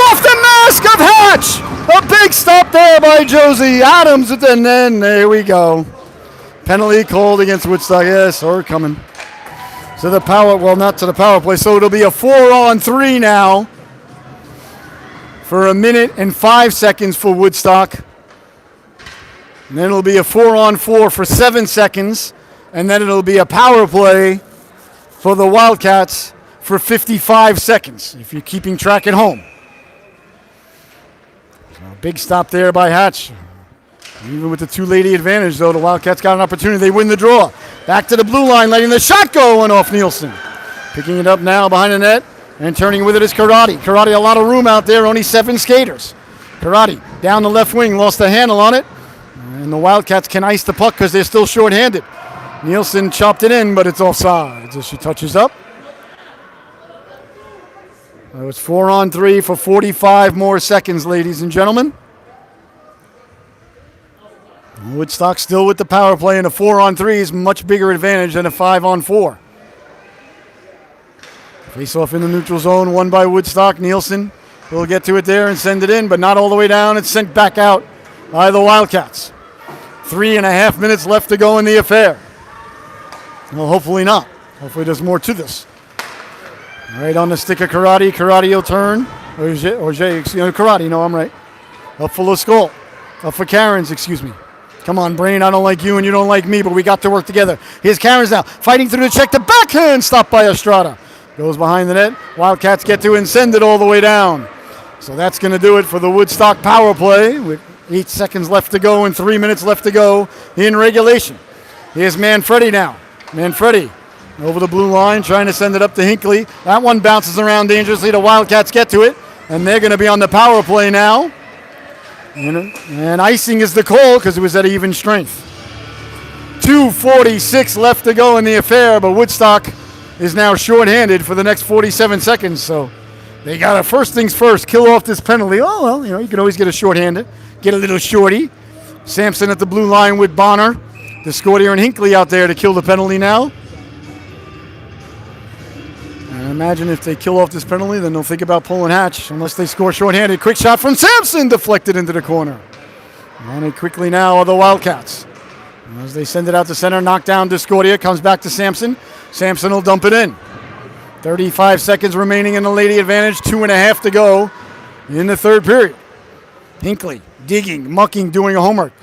Off the mask of Hatch. A big stop there by Josie Adams. And then there we go. Penalty called against Woodstock. Yes, or coming. So the power, well, not to the power play. So it'll be a 4-on-3 now for a minute and 5 seconds for Woodstock. And then it'll be a 4-on-4 for 7 seconds. And then it'll be a power play for the Wildcats for 55 seconds, if you're keeping track at home. So a big stop there by Hatch. Even with the two-lady advantage, though, the Wildcats got an opportunity. They win the draw. Back to the blue line, letting the shot go, and off Nielsen. Picking it up now behind the net, and turning with it is Karate. Karate, a lot of room out there, only 7 skaters. Karate down the left wing, lost the handle on it. And the Wildcats can ice the puck because they're still short-handed. Nielsen chopped it in, but it's offside as she touches up. It was 4-on-3 for 45 more seconds, ladies and gentlemen. Woodstock still with the power play, and a 4-on-3 is much bigger advantage than a 5-on-4. Face off in the neutral zone, won by Woodstock. Nielsen will get to it there and send it in, but not all the way down. It's sent back out by the Wildcats. 3.5 minutes left to go in the affair. Well, hopefully not. Hopefully there's more to this. Right on the stick of Karate. Karate will turn. Karate, no, I'm right. Up for Lescault. Up for Cairns, excuse me. Come on, Brain, I don't like you and you don't like me, but we got to work together. Here's Cairns now, fighting through the check. The backhand stopped by Estrada. Goes behind the net. Wildcats get to it and send it all the way down. So that's going to do it for the Woodstock power play with 8 seconds left to go and 3 minutes left to go in regulation. Here's Manfredi now. Manfredi over the blue line, trying to send it up to Hinckley. That one bounces around dangerously. The Wildcats get to it, and they're going to be on the power play now. And icing is the call because it was at even strength. 2:46 left to go in the affair, but Woodstock is now shorthanded for the next 47 seconds. So they got to, first things first, kill off this penalty. Oh, well, you can always get a shorthanded, get a little shorty. Sampson at the blue line with Bonner. Discordia and Hinckley out there to kill the penalty now. And imagine if they kill off this penalty, then they'll think about pulling Hatch unless they score shorthanded. Quick shot from Sampson, deflected into the corner. On it quickly now are the Wildcats. As they send it out to center, knock down Discordia, comes back to Sampson. Sampson will dump it in. 35 seconds remaining in the lady advantage, 2.5 to go in the third period. Hinckley digging, mucking, doing a homework.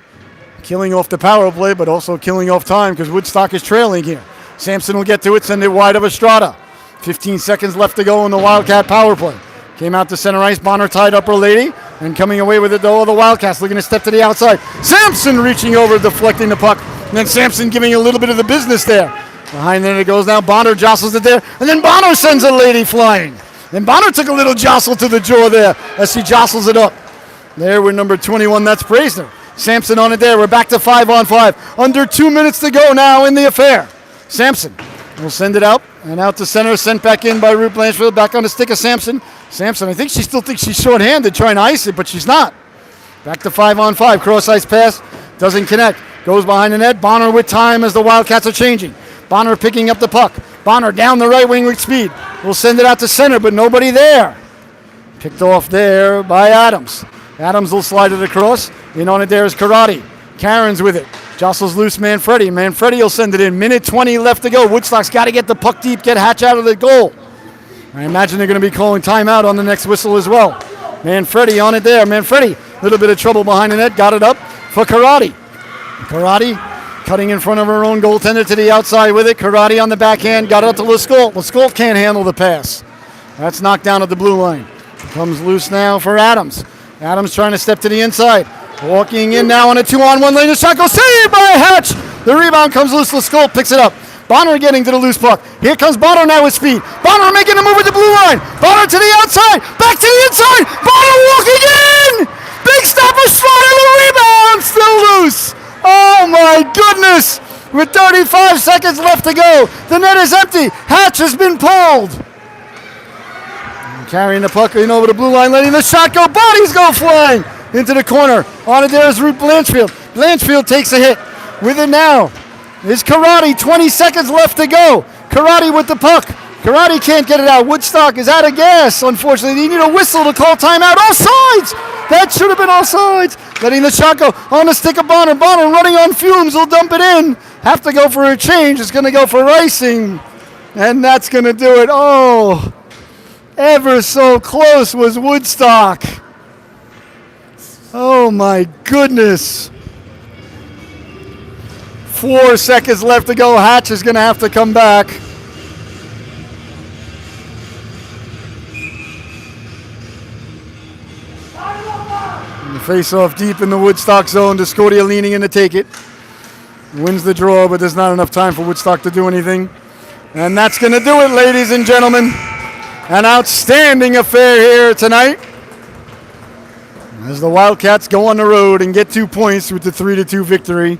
Killing off the power play, but also killing off time because Woodstock is trailing here. Sampson will get to it, send it wide of Estrada. 15 seconds left to go in the Wildcat power play. Came out to center ice. Bonner tied up her lady. And coming away with it, though, the Wildcats looking to step to the outside. Sampson reaching over, deflecting the puck. And then Sampson giving a little bit of the business there. Behind there it goes now. Bonner jostles it there. And then Bonner sends a lady flying. And Bonner took a little jostle to the jaw there as she jostles it up. There with number 21, that's Braisner. Sampson on it there. We're back to 5-on-5. Under 2 minutes to go now in the affair. Sampson will send it out. And out to center, sent back in by Ruth Blanchfield. Back on the stick of Sampson. Sampson, I think she still thinks she's short-handed trying to ice it, but she's not. Back to 5-on-5. Cross-ice pass. Doesn't connect. Goes behind the net. Bonner with time as the Wildcats are changing. Bonner picking up the puck. Bonner down the right wing with speed. We'll send it out to center, but nobody there. Picked off there by Adams. Adams will slide it across. In on it there is Karate. Karen's with it. Jostles loose Manfredi. Manfredi will send it in. Minute 20 left to go. Woodstock's got to get the puck deep, get Hatch out of the goal. I imagine they're going to be calling timeout on the next whistle as well. Manfredi on it there. Manfredi, a little bit of trouble behind the net. Got it up for Karate. Karate cutting in front of her own goaltender to the outside with it. Karate on the backhand. Got it up to Lescault. Lescault can't handle the pass. That's knocked down at the blue line. Comes loose now for Adams. Adams trying to step to the inside. Walking in now on a 2-on-1 lane. The shot goes saved by Hatch. The rebound comes loose. Lescault picks it up. Bonner getting to the loose puck. Here comes Bonner now with speed. Bonner making a move at the blue line. Bonner to the outside. Back to the inside. Bonner walking in. Big stopper shot and the rebound. Still loose. Oh my goodness. With 35 seconds left to go. The net is empty. Hatch has been pulled. Carrying the puck in over the blue line. Letting the shot go. Bodies go flying into the corner. On it there is Ruth Blanchfield. Blanchfield takes a hit. With it now is Karate. 20 seconds left to go. Karate with the puck. Karate can't get it out. Woodstock is out of gas, unfortunately. They need a whistle to call timeout. Offsides! That should have been offsides. Letting the shot go on the stick of Bonner. Bonner running on fumes. Will dump it in. Have to go for a change. It's going to go for icing. And that's going to do it. Oh, ever so close was Woodstock. Oh, my goodness. 4 seconds left to go. Hatch is going to have to come back. And the face-off deep in the Woodstock zone. Discordia leaning in to take it. Wins the draw, but there's not enough time for Woodstock to do anything. And that's going to do it, ladies and gentlemen. An outstanding affair here tonight, as the Wildcats go on the road and get 2 points with the 3-2 victory.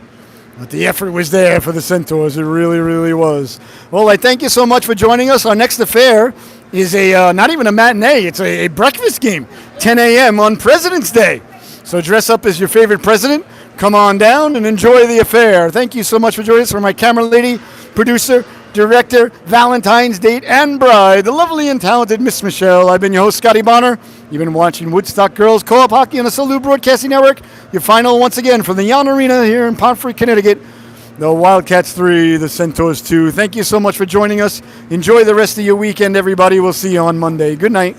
But the effort was there for the Centaurs. It really, really was. Well, I thank you so much for joining us. Our next affair is not even a matinee. It's a breakfast game, 10 a.m. on President's Day. So dress up as your favorite president. Come on down and enjoy the affair. Thank you so much for joining us. For my camera lady, producer, director, Valentine's date, and bride, the lovely and talented Miss Michelle. I've been your host, Scotty Bonner. You've been watching Woodstock Girls Co-op Hockey on the Salute Broadcasting Network. Your final once again from the Yon Arena here in Pomfret, Connecticut. The Wildcats 3, the Centaurs 2. Thank you so much for joining us. Enjoy the rest of your weekend, everybody. We'll see you on Monday. Good night.